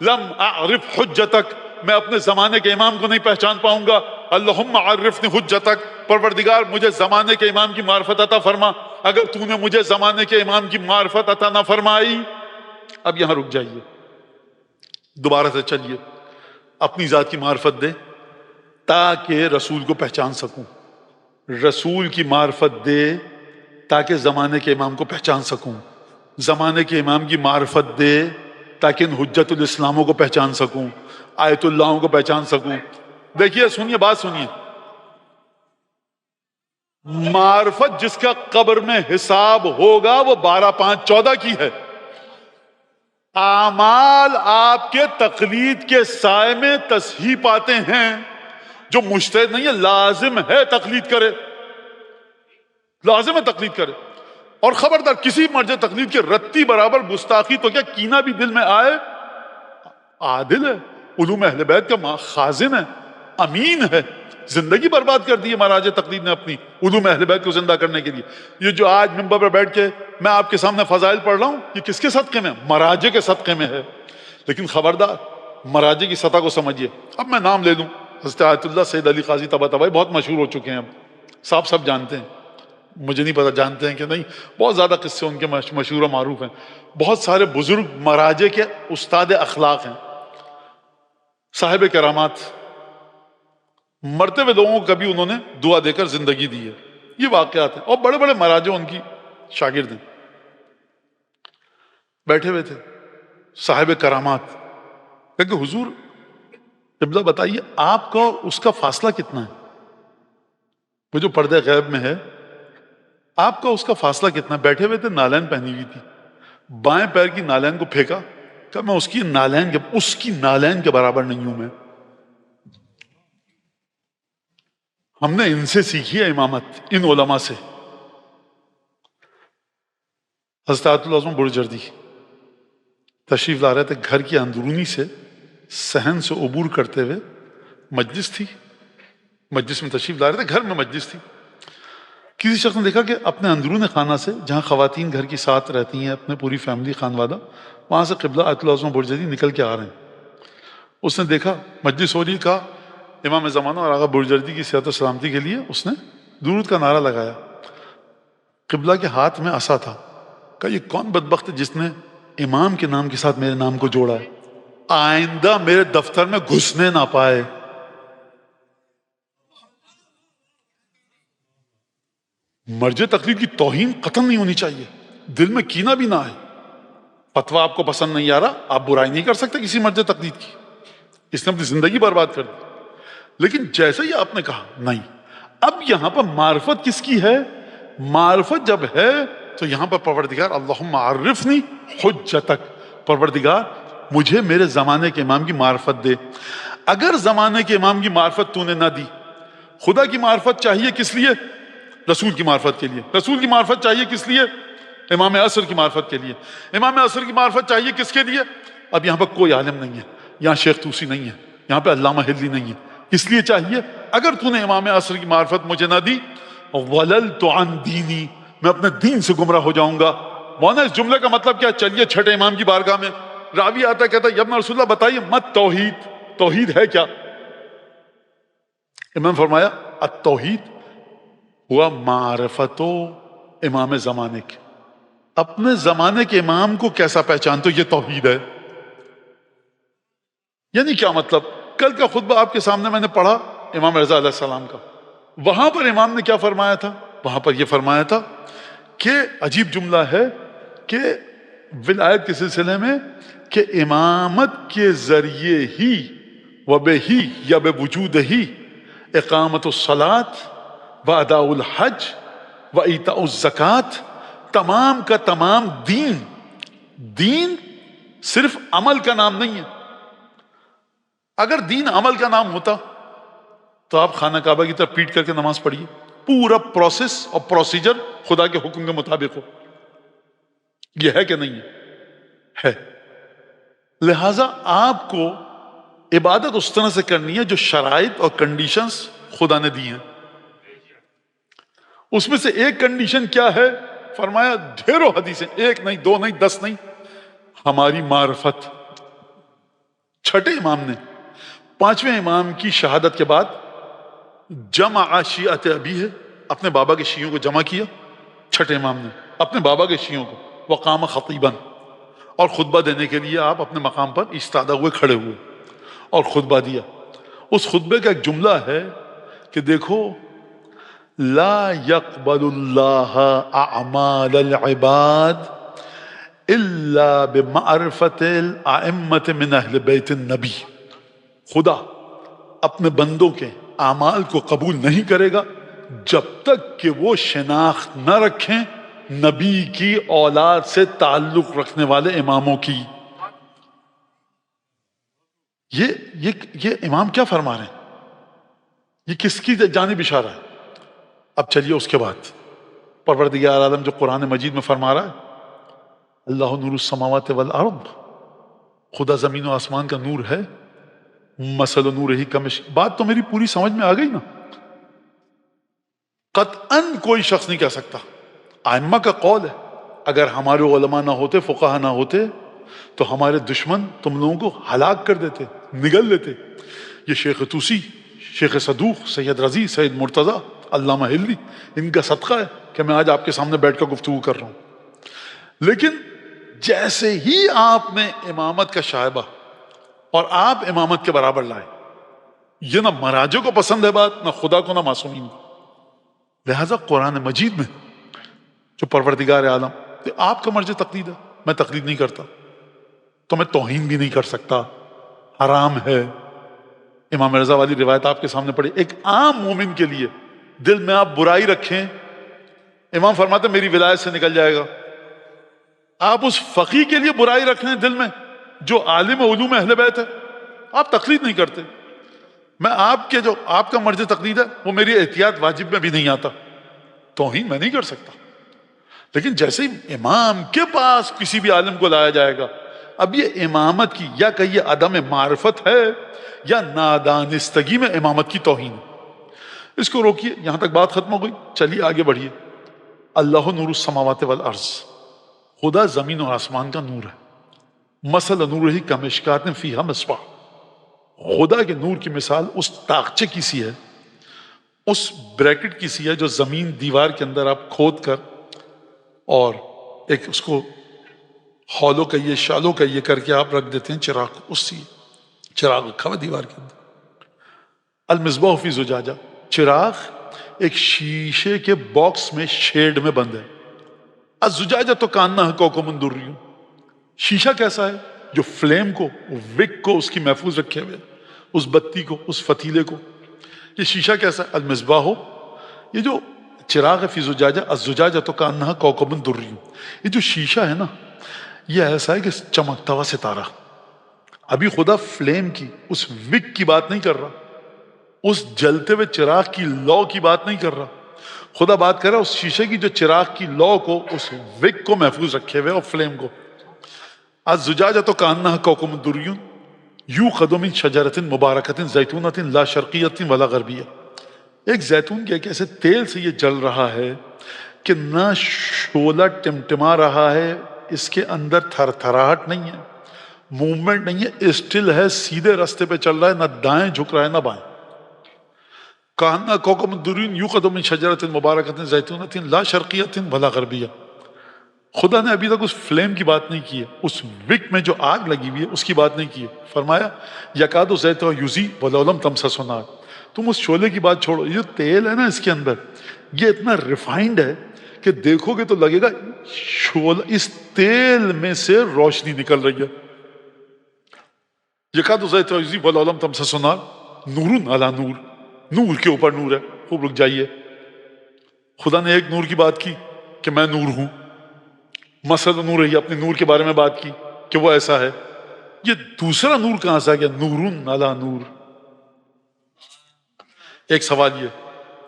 لم اعرف حجتک، میں اپنے زمانے کے امام کو نہیں پہچان پاؤں گا. اللہم عرفنی حجتک، پروردگار مجھے زمانے کے امام کی معرفت عطا فرما. اگر تو نے مجھے زمانے کے امام کی معرفت عطا نہ فرمائی، اب یہاں رک جائیے، دوبارہ سے چلیے. اپنی ذات کی معرفت دے تاکہ رسول کو پہچان سکوں، رسول کی معرفت دے تاکہ زمانے کے امام کو پہچان سکوں، زمانے کے امام کی معرفت دے تاکہ ان حجت الاسلاموں کو پہچان سکوں، آیت اللہوں کو پہچان سکوں. دیکھیے سنیے، بات سنیے. معرفت جس کا قبر میں حساب ہوگا وہ 12/5/14 کی ہے. اعمال آپ کے تقلید کے سائے میں تصحیح پاتے ہیں. جو مجتہد نہیں ہے لازم ہے تقلید کرے، لازم ہے تقلید کرے. اور خبردار کسی مرجع تقلید کے رتی برابر گستاخی تو کیا کینہ بھی دل میں آئے. عادل ہے، علوم اہل بیت کا خازن ہے، امین ہے، زندگی برباد کر دی ہے مہاراج تقلید نے اپنی علوم اہل بیت کو زندہ کرنے کے لیے. یہ جو آج منبر پر بیٹھ کے میں آپ کے سامنے فضائل پڑھ رہا ہوں، یہ کس کے صدقے میں؟ مراجع کے صدقے میں ہے. لیکن خبردار مراجع کی سطح کو سمجھیے. اب میں نام لے لوں، حضرت آیت اللہ سید علی قاضی طباطبائی بہت مشہور ہو چکے ہیں، اب سب جانتے ہیں، مجھے نہیں پتا جانتے ہیں کہ نہیں، بہت زیادہ قصے ان کے مشہور و معروف ہیں، بہت سارے بزرگ مراجع کے استاد اخلاق ہیں، صاحب کرامات، مرتے ہوئے لوگوں کو کبھی انہوں نے دعا دے کر زندگی دی ہے، یہ واقعات ہیں، اور بڑے بڑے مراجع ان کی شاگرد ہیں، بیٹھے ہوئے تھے صاحب کرامات، کہ حضور قبلہ بتائیے آپ کا اور اس کا فاصلہ کتنا ہے، وہ جو پردے غیب میں ہے آپ کا اس کا فاصلہ کتنا ہے؟ بیٹھے ہوئے تھے، نالین پہنی ہوئی تھی، بائیں پیر کی نالین کو پھینکا، کہ میں اس کی نالین کے برابر نہیں ہوں میں، ہم نے ان سے سیکھی ہے امامت، ان علماء سے۔ حضرت آیت اللہ عظمہ برجردی تشریف لا رہے تھے، گھر کی اندرونی سے صحن سے عبور کرتے ہوئے مجلس تھی، مجلس میں تشریف لا رہے تھے، گھر میں مجلس تھی، کسی شخص نے دیکھا کہ اپنے اندرون خانہ سے، جہاں خواتین گھر کی ساتھ رہتی ہیں، اپنے پوری فیملی خانوادہ، وہاں سے قبلہ آیت اللہ عظمہ برجردی نکل کے آ رہے ہیں، اس نے دیکھا مجلس ہو رہی، کہا امام زمانہ اور آقا برجردی کی صحت و سلامتی کے لیے اس نے درود کا نعرہ لگایا، قبلہ کے ہاتھ میں عصا تھا، کہا یہ کون بدبخت ہے جس نے امام کے نام کے ساتھ میرے نام کو جوڑا ہے، آئندہ میرے دفتر میں گھسنے نہ پائے۔ مرج تقلید کی توہین قطعاً نہیں ہونی چاہیے، دل میں کینہ بھی نہ آئے، فتویٰ آپ کو پسند نہیں آ رہا، آپ برائی نہیں کر سکتے کسی مرج تقلید کی، اس نے اپنی زندگی برباد کر دی، لیکن جیسے ہی آپ نے کہا نہیں، اب یہاں پر معرفت کس کی ہے؟ معرفت جب ہے تو یہاں پر پروردگار اللہم عرفنی حجتک، پروردگار مجھے میرے زمانے کے امام کی معرفت دے۔ اگر زمانے کے امام کی معرفت تو نے نہ دی، خدا کی معرفت چاہیے کس لیے؟ رسول کی معرفت کے لیے۔ رسول کی معرفت چاہیے کس لیے؟ امام عصر کی معرفت کے لیے۔ امام عصر کی معرفت چاہیے کس کے لیے؟ اب یہاں پر کوئی عالم نہیں ہے، یہاں شیخ طوسی نہیں ہے، یہاں پہ علامہ ہلی نہیں ہے، کس لیے چاہیے؟ اگر تو نے امام عصر کی معرفت مجھے نہ دی، وَلَلْتُ عَنْ دِینِی، میں اپنے دین سے گمراہ ہو جاؤں گا۔ مولانا اس جملے کا مطلب کیا؟ چلیے چھٹے امام کی بارگاہ میں، راوی آتا ہے کہتا ہے یا ابن رسول اللہ بتائیے مت توحید، توحید ہے کیا؟ امام فرمایا التوحید ہوا معرفت امام زمانے کے، اپنے زمانے کے امام کو کیسا پہچانتے ہو، یہ توحید ہے۔ یعنی کیا مطلب؟ کل کا خطبہ آپ کے سامنے میں نے پڑھا امام رضا علیہ السلام کا، وہاں پر امام نے کیا فرمایا تھا؟ وہاں پر یہ فرمایا تھا کہ عجیب جملہ ہے کہ ولایت کے سلسلے میں کہ امامت کے ذریعے ہی و بے ہی یا بے وجود ہی اقامت الصلاۃ و اداء الحج و ایتاء الزکوٰۃ، تمام کا تمام دین صرف عمل کا نام نہیں ہے۔ اگر دین عمل کا نام ہوتا تو آپ خانہ کعبہ کی طرف پیٹ کر کے نماز پڑھیے، پورا پروسیس اور پروسیجر خدا کے حکم کے مطابق ہو، یہ ہے کہ نہیں ہے؟ لہٰذا آپ کو عبادت اس طرح سے کرنی ہے جو شرائط اور کنڈیشنز خدا نے دی ہیں۔ اس میں سے ایک کنڈیشن کیا ہے؟ فرمایا ڈھیروں حدیثیں، ایک نہیں، دو نہیں، 10 نہیں، ہماری معرفت۔ چھٹے امام نے 5ویں امام کی شہادت کے بعد جمع شیعت ابی ہے، اپنے بابا کے شیعوں کو جمع کیا، چھٹے امام نے اپنے بابا کے شیعوں کو، وقام خطیباً، اور خطبہ دینے کے لیے آپ اپنے مقام پر ایستادہ ہوئے، کھڑے ہوئے اور خطبہ دیا۔ اس خطبے کا ایک جملہ ہے کہ دیکھو لا يقبل اللہ اعمال العباد الا بمعرفت الائمۃ من اہل بیت النبی، خدا اپنے بندوں کے اعمال کو قبول نہیں کرے گا جب تک کہ وہ شناخت نہ رکھیں نبی کی اولاد سے تعلق رکھنے والے اماموں کی۔ یہ امام کیا فرما رہے ہیں؟ یہ کس کی جانب اشارہ ہے؟ اب چلیے اس کے بعد پروردگار عالم جو قرآن مجید میں فرما رہا ہے اللہ نور السماوات والارض، خدا زمین و آسمان کا نور ہے، مثل نور ہی بات تو میری پوری سمجھ میں آ گئی نا؟ قطعاً کوئی شخص نہیں کہہ سکتا، ائمہ کا قول ہے، اگر ہمارے علماء نہ ہوتے، فقہا نہ ہوتے تو ہمارے دشمن تم لوگوں کو ہلاک کر دیتے، نگل لیتے۔ یہ شیخ طوسی شیخ صدوق، سید رضی، سید مرتضیٰ، علامہ ہلی، ان کا صدقہ ہے کہ میں آج آپ کے سامنے بیٹھ کر گفتگو کر رہا ہوں۔ لیکن جیسے ہی آپ نے امامت کا شائبہ اور آپ امامت کے برابر لائے، یہ نہ مراجع کو پسند ہے بات، نہ خدا کو، نہ معصومین کو۔ لہذا قرآن مجید میں جو پروردگار عالم، آپ کا مرجع تقلید ہے، میں تقلید نہیں کرتا، تو میں توہین بھی نہیں کر سکتا، حرام ہے۔ امام رضا والی روایت آپ کے سامنے پڑھی، ایک عام مومن کے لیے دل میں آپ برائی رکھیں، امام فرماتے میری ولایت سے نکل جائے گا۔ آپ اس فقیہ کے لیے برائی رکھ لیں دل میں جو عالم علوم اہل بیت ہے، آپ تقلید نہیں کرتے۔ میں آپ کے جو آپ کا مرجع تقلید ہے وہ میری احتیاط واجب میں بھی نہیں آتا، توہین میں نہیں کر سکتا۔ لیکن جیسے ہی امام کے پاس کسی بھی عالم کو لایا جائے گا، اب یہ امامت کی یا کہیے عدم معرفت ہے یا نادانستگی میں امامت کی توہین ہے۔ اس کو روکیے، یہاں تک بات ختم ہو گئی، چلیے آگے بڑھیے۔ اللہ نور السماوات والارض، خدا زمین اور آسمان کا نور ہے۔ مثل نورہ کمشکات فیہا مصباح، خدا کے نور کی مثال اس تاقچے کی سی ہے، اس بریکٹ کی سی ہے جو زمین دیوار کے اندر آپ کھود کر اور ایک اس کو ہالو کہیے شالو کہیے کر کے آپ رکھ دیتے ہیں چراغ، اس سی چراغ رکھا ہوا دیوار کے اندر۔ المصباح فی زجاجہ، چراغ ایک شیشے کے باکس میں شیڈ میں بند ہے۔ الزجاجہ تو کاننا کوکب دری، شیشہ کیسا ہے؟ جو فلیم کو، وک کو اس کی محفوظ رکھے ہوئے، اس بتی کو، اس فتیلے کو۔ یہ شیشہ کیسا ہے؟ المصباح ہو، یہ جو چراغ ہے فی زجاجہ، الزجاجہ تو کاننا کوکب دری، یہ جو شیشہ ہے نا، یہ ایسا ہے کہ چمکتا ہوا ستارہ۔ ابھی خدا فلیم کی، اس وک کی بات نہیں کر رہا، اس جلتے ہوئے چراغ کی لو کی بات نہیں کر رہا، خدا بات کر رہا اس شیشے کی جو چراغ کی لو کو، اس وک کو محفوظ رکھے ہوئے اور فلیم کو۔ الزجاجہ تو کاننا کوکب دری یوقد من شجرۃ مبارکۃ زیتونۃ لا شرقیۃ ولا غربیہ، ایک زیتون کے ایک ایسے تیل سے یہ جل رہا ہے کہ نہ شعلہ ٹمٹما رہا ہے، اس کے اندر تھر تھراہٹ نہیں ہے، موومنٹ نہیں ہے، اسٹل ہے، سیدھے راستے پہ چل رہا ہے، نہ دائیں جھک رہا ہے نہ بائیں۔ کہنا کوکب دری یوقد من شجرۃ مبارکۃ زیتونۃ لا شرقیۃ ولا غربیہ۔ خدا نے ابھی تک اس فلیم کی بات نہیں کی ہے، اس وک میں جو آگ لگی ہوئی ہے اس کی بات نہیں کی ہے۔ فرمایا یکاد زیتہ یضیء ولو لم تمسسہ نار، تم اس شعلے کی بات چھوڑو، یہ تیل ہے نا اس کے اندر، یہ اتنا ریفائنڈ ہے کہ دیکھو گے تو لگے گا شعلہ، اس تیل میں سے روشنی نکل رہی ہے۔ یکاد زیتہ یضیء ولو لم تمسسہ نار، نور علی نور، نور کے اوپر نور ہے۔ خوب رک جائیے، خدا نے ایک نور کی بات کی کہ میں نور ہوں، مثل نور ہے، اپنے نور کے بارے میں بات کی کہ وہ ایسا ہے۔ یہ دوسرا نور کہاں سے آ گیا؟ نور علی نور۔ ایک سوال یہ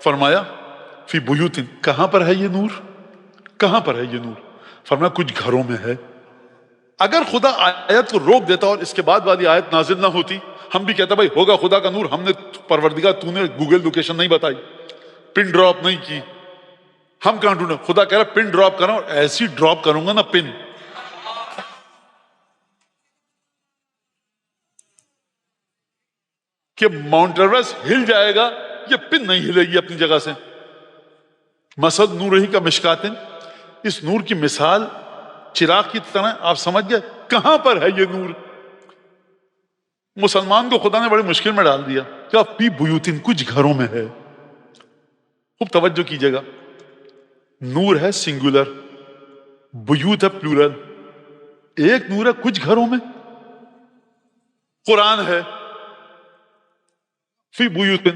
فرمایا فی بیوت، کہاں پر ہے یہ نور؟ کہاں پر ہے یہ نور؟ فرمایا کچھ گھروں میں ہے۔ اگر خدا آیت کو روک دیتا اور اس کے بعد والی آیت نازل نہ ہوتی، ہم بھی کہتا بھائی ہوگا خدا کا نور، ہم نے پروردگار تو نے گوگل لوکیشن نہیں بتائی، پن ڈراپ نہیں کی، ہم کہاں ڈھونڈیں؟ خدا کہہ رہا پن ڈراپ کروں، اور ایسی ڈراپ کروں گا نا پن کہ ماؤنٹ ایوریسٹ ہل جائے گا، یہ پن نہیں ہلے گی اپنی جگہ سے۔ مثل نور ہی کا مشکاتن، اس نور کی مثال چراغ کی طرح، آپ سمجھ گئے کہاں پر ہے یہ نور؟ مسلمان کو خدا نے بڑی مشکل میں ڈال دیا کہ فی بیوتن، کچھ گھروں میں ہے۔ خوب توجہ کیجئے گا، نور ہے سنگولر، بیوت ہے پلورل، ایک نور ہے کچھ گھروں میں۔ قرآن ہے فی بیوت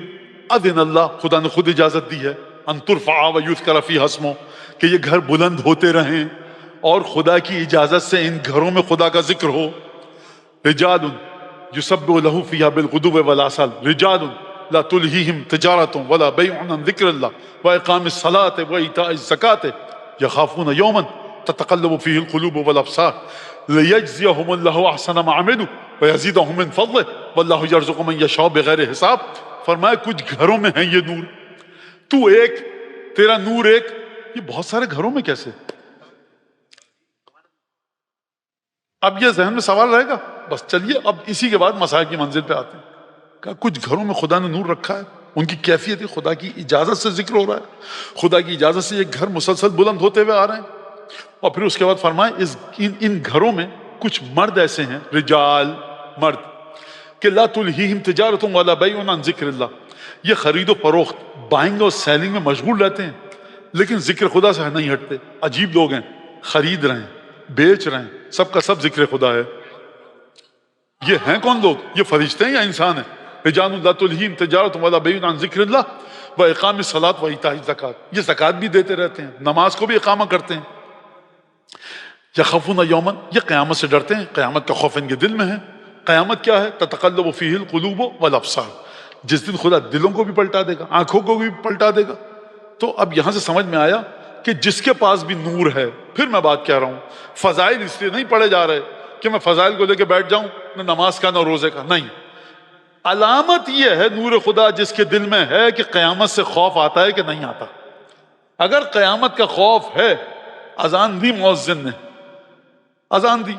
اذن اللہ، خدا نے خود اجازت دی ہے ان ترفع ویذکر فیہا اسمہ، کہ یہ گھر بلند ہوتے رہیں اور خدا کی اجازت سے ان گھروں میں خدا کا ذکر ہو۔ رجال یسبح لہ فیہا بالغدو والآصال، رجال لا تلہیہم تجارۃ ولا بیع عن ذکر اللہ واقام الصلاۃ وایتاء الزکاۃ یخافون یوما تتقلب فیہ القلوب والابصار لیجزیہم اللہ احسن ما عملوا ویزیدہم من فضلہ واللہ یرزق من یشاء بغیر حساب۔ فرمایا کچھ گھروں میں ہیں یہ نور، تو ایک، تیرا نور ایک، یہ بہت سارے گھروں میں کیسے؟ اب یہ ذہن میں سوال رہے گا، بس چلیے اب اسی کے بعد مسائل کی منزل پہ آتے ہیں۔ کہ کچھ گھروں میں خدا نے نور رکھا ہے، ان کی کیفیت ہے خدا کی اجازت سے ذکر ہو رہا ہے، خدا کی اجازت سے یہ گھر مسلسل بلند ہوتے ہوئے آ رہے ہیں۔ اور پھر اس کے بعد فرمائے ان گھروں میں کچھ مرد ایسے ہیں، رجال مرد، کہ لا تلہیہم تجارت ولا بیع عن ذکر اللہ، یہ خرید و فروخت، بائنگ اور سیلنگ میں مشغول رہتے ہیں لیکن ذکر خدا سے نہیں ہٹتے۔ عجیب لوگ ہیں، خرید رہے ہیں، بیچ رہے ہیں، سب کا سب ذکر خدا ہے۔ یہ ہیں کون لوگ؟ یہ فرشتے ہیں یا انسان ہیں؟ رجال لا تلہیہم تجارت ولا بیع عن ذکر اللہ واقام الصلاۃ وایتاء الزکوٰۃ، یہ زکوٰۃ بھی دیتے رہتے ہیں، نماز کو بھی اقامہ کرتے ہیں۔ یخافون یوما، یہ قیامت سے ڈرتے ہیں، قیامت کا خوف ان کے دل میں ہے۔ قیامت کیا ہے؟ تتقلب فیہ القلوب والابصار، جس دن خدا دلوں کو بھی پلٹا دے گا، آنکھوں کو بھی پلٹا دے گا۔ تو اب یہاں سے سمجھ میں آیا کہ جس کے پاس بھی نور ہے، پھر میں بات کہہ رہا ہوں، فضائل اس لیے نہیں پڑھے جا رہے کہ میں فضائل کو لے کے بیٹھ جاؤں، نہ نماز کا نہ روزے کا، نہیں، علامت یہ ہے نور خدا جس کے دل میں ہے کہ قیامت سے خوف آتا ہے کہ نہیں آتا۔ اگر قیامت کا خوف ہے، اذان دی مؤذن نے، اذان دی،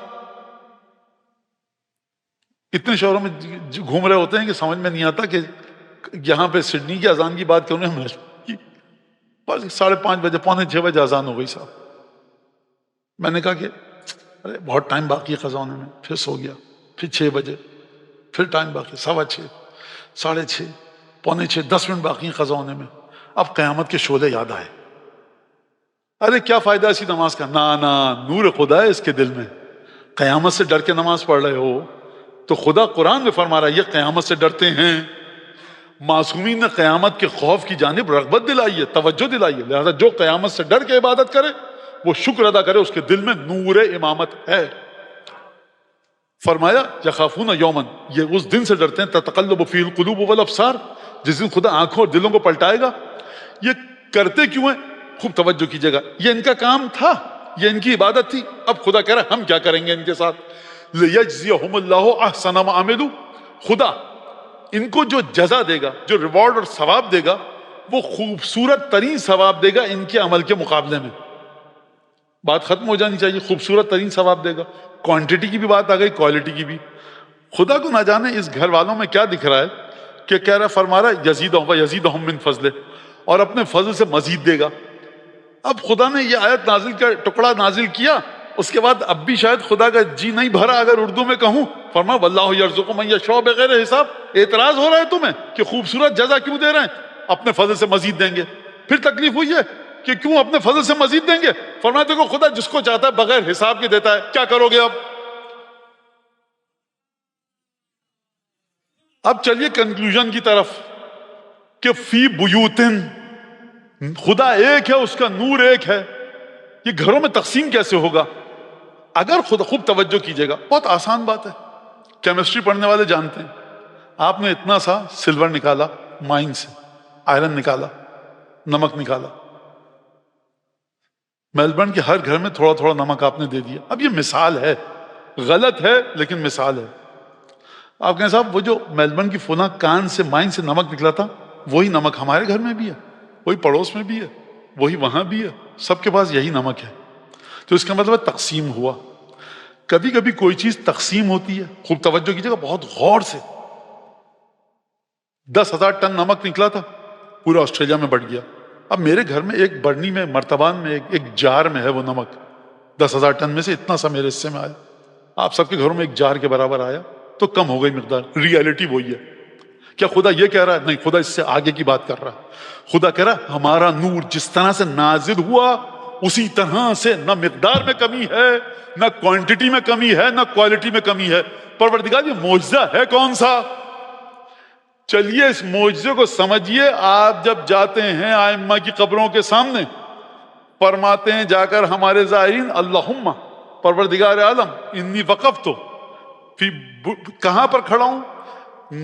اتنے شہروں میں گھوم رہے ہوتے ہیں کہ سمجھ میں نہیں آتا کہ یہاں پہ سڈنی کی اذان کی بات کروں ہم 5:30 بجے 5:45 بجے اذان ہو گئی صاحب۔ میں نے کہا کہ ارے بہت ٹائم باقی ہے قضا ہونے میں، پھر سو گیا، پھر 6 بجے، پھر ٹائم باقی 6:15 6:30 5:45 10 منٹ باقی ہیں قضا ہونے میں۔ اب قیامت کے شعلے یاد آئے، ارے کیا فائدہ ایسی نماز کا؟ نا نور خدا ہے اس کے دل میں، قیامت سے ڈر کے نماز پڑھ رہے ہو تو خدا قرآن میں فرما رہا ہے یہ قیامت سے ڈرتے ہیں۔ معصومین نے قیامت کے خوف کی جانب رغبت دلائی ہے، توجہ دلائی ہے، لہذا جو قیامت سے ڈر کے عبادت کرے وہ شکر ادا کرے، اس کے دل میں نور امامت ہے۔ فرمایا یخافون یومن، یہ اس دن سے ڈرتے ہیں تتقلب فیہ القلوب والابصار، جس دن خدا آنکھوں اور دلوں کو پلٹائے گا۔ یہ کرتے کیوں ہیں؟ خوب توجہ کیجیے گا، یہ ان کا کام تھا، یہ ان کی عبادت تھی، اب خدا کہہ رہا ہے ہم کیا کریں گے ان کے ساتھ؟ لیجزیہم اللہ احسن ما عملوا، خدا ان کو جو جزا دے گا، جو ریوارڈ اور ثواب دے گا، وہ خوبصورت ترین ثواب دے گا ان کے عمل کے مقابلے میں۔ بات ختم ہو جانی چاہیے، خوبصورت ترین ثواب دے گا۔ کوانٹٹی کی بھی بات آ گئی، کوالٹی کی بھی۔ خدا کو نہ جانے اس گھر والوں میں کیا دکھ رہا ہے کہ کہہ رہا فرما رہا ہے یزیدہم من فضلہ، اور اپنے فضل سے مزید دے گا۔ اب خدا نے یہ آیت نازل کا ٹکڑا نازل کیا، اس کے بعد اب بھی شاید خدا کا جی نہیں بھرا اگر اردو میں کہوں، فرما واللہ یرزق من یشاء بغیر حساب۔ اعتراض ہو رہا ہے تمہیں کہ خوبصورت جزا کیوں دے رہے ہیں؟ اپنے فضل سے مزید دیں گے۔ پھر تکلیف ہوئی ہے کہ کیوں اپنے فضل سے مزید دیں گے؟ فرمایا دیکھو خدا جس کو چاہتا ہے بغیر حساب کے دیتا ہے، کیا کرو گے اب چلیے کنکلوژن کی طرف کہ فی بیوتن، خدا ایک ہے، اس کا نور ایک ہے، یہ گھروں میں تقسیم کیسے ہوگا؟ اگر خود خوب توجہ کیجیے گا، بہت آسان بات ہے، کیمسٹری پڑھنے والے جانتے ہیں۔ آپ نے اتنا سا سلور نکالا مائن سے، آئرن نکالا، نمک نکالا، میلبرن کے ہر گھر میں تھوڑا تھوڑا نمک آپ نے دے دیا۔ اب یہ مثال ہے، غلط ہے لیکن مثال ہے۔ آپ کہیں صاحب وہ جو میلبرن کی فلاں کان سے مائن سے نمک نکلا تھا، وہی نمک ہمارے گھر میں بھی ہے، وہی پڑوس میں بھی ہے، وہی وہاں بھی ہے، سب کے پاس یہی نمک ہے۔ تو اس کا مطلب ہے تقسیم ہوا۔ کبھی کبھی کوئی چیز تقسیم ہوتی ہے، خوب توجہ کیجیے گا بہت غور سے۔ 10,000 ٹن نمک نکلا تھا، پورا آسٹریلیا میں بڑھ گیا۔ اب میرے گھر میں ایک برنی میں، مرتبان میں، ایک جار میں ہے وہ نمک، 10,000 ٹن میں سے اتنا سا میرے حصے میں آیا۔ آپ سب کے گھروں میں ایک جار کے برابر آیا تو کم ہو گئی مقدار۔ ریالٹی وہی ہے۔ کیا خدا یہ کہہ رہا ہے؟ نہیں، خدا اس سے آگے کی بات کر رہا ہے۔ خدا کہہ رہا ہے ہمارا نور جس طرح سے نازل ہوا اسی طرح سے نہ مقدار میں کمی ہے، نہ کوانٹٹی میں کمی ہے، نہ کوالٹی میں کمی ہے۔ پروردگار یہ معجزہ ہے کون سا؟ چلیے اس معجزے کو سمجھیے۔ آپ جب جاتے ہیں ائمہ کی قبروں کے سامنے، فرماتے ہیں جا کر ہمارے زائرین اللہم پروردگار عالم انی وقفت کہاں پر کھڑا ہوں؟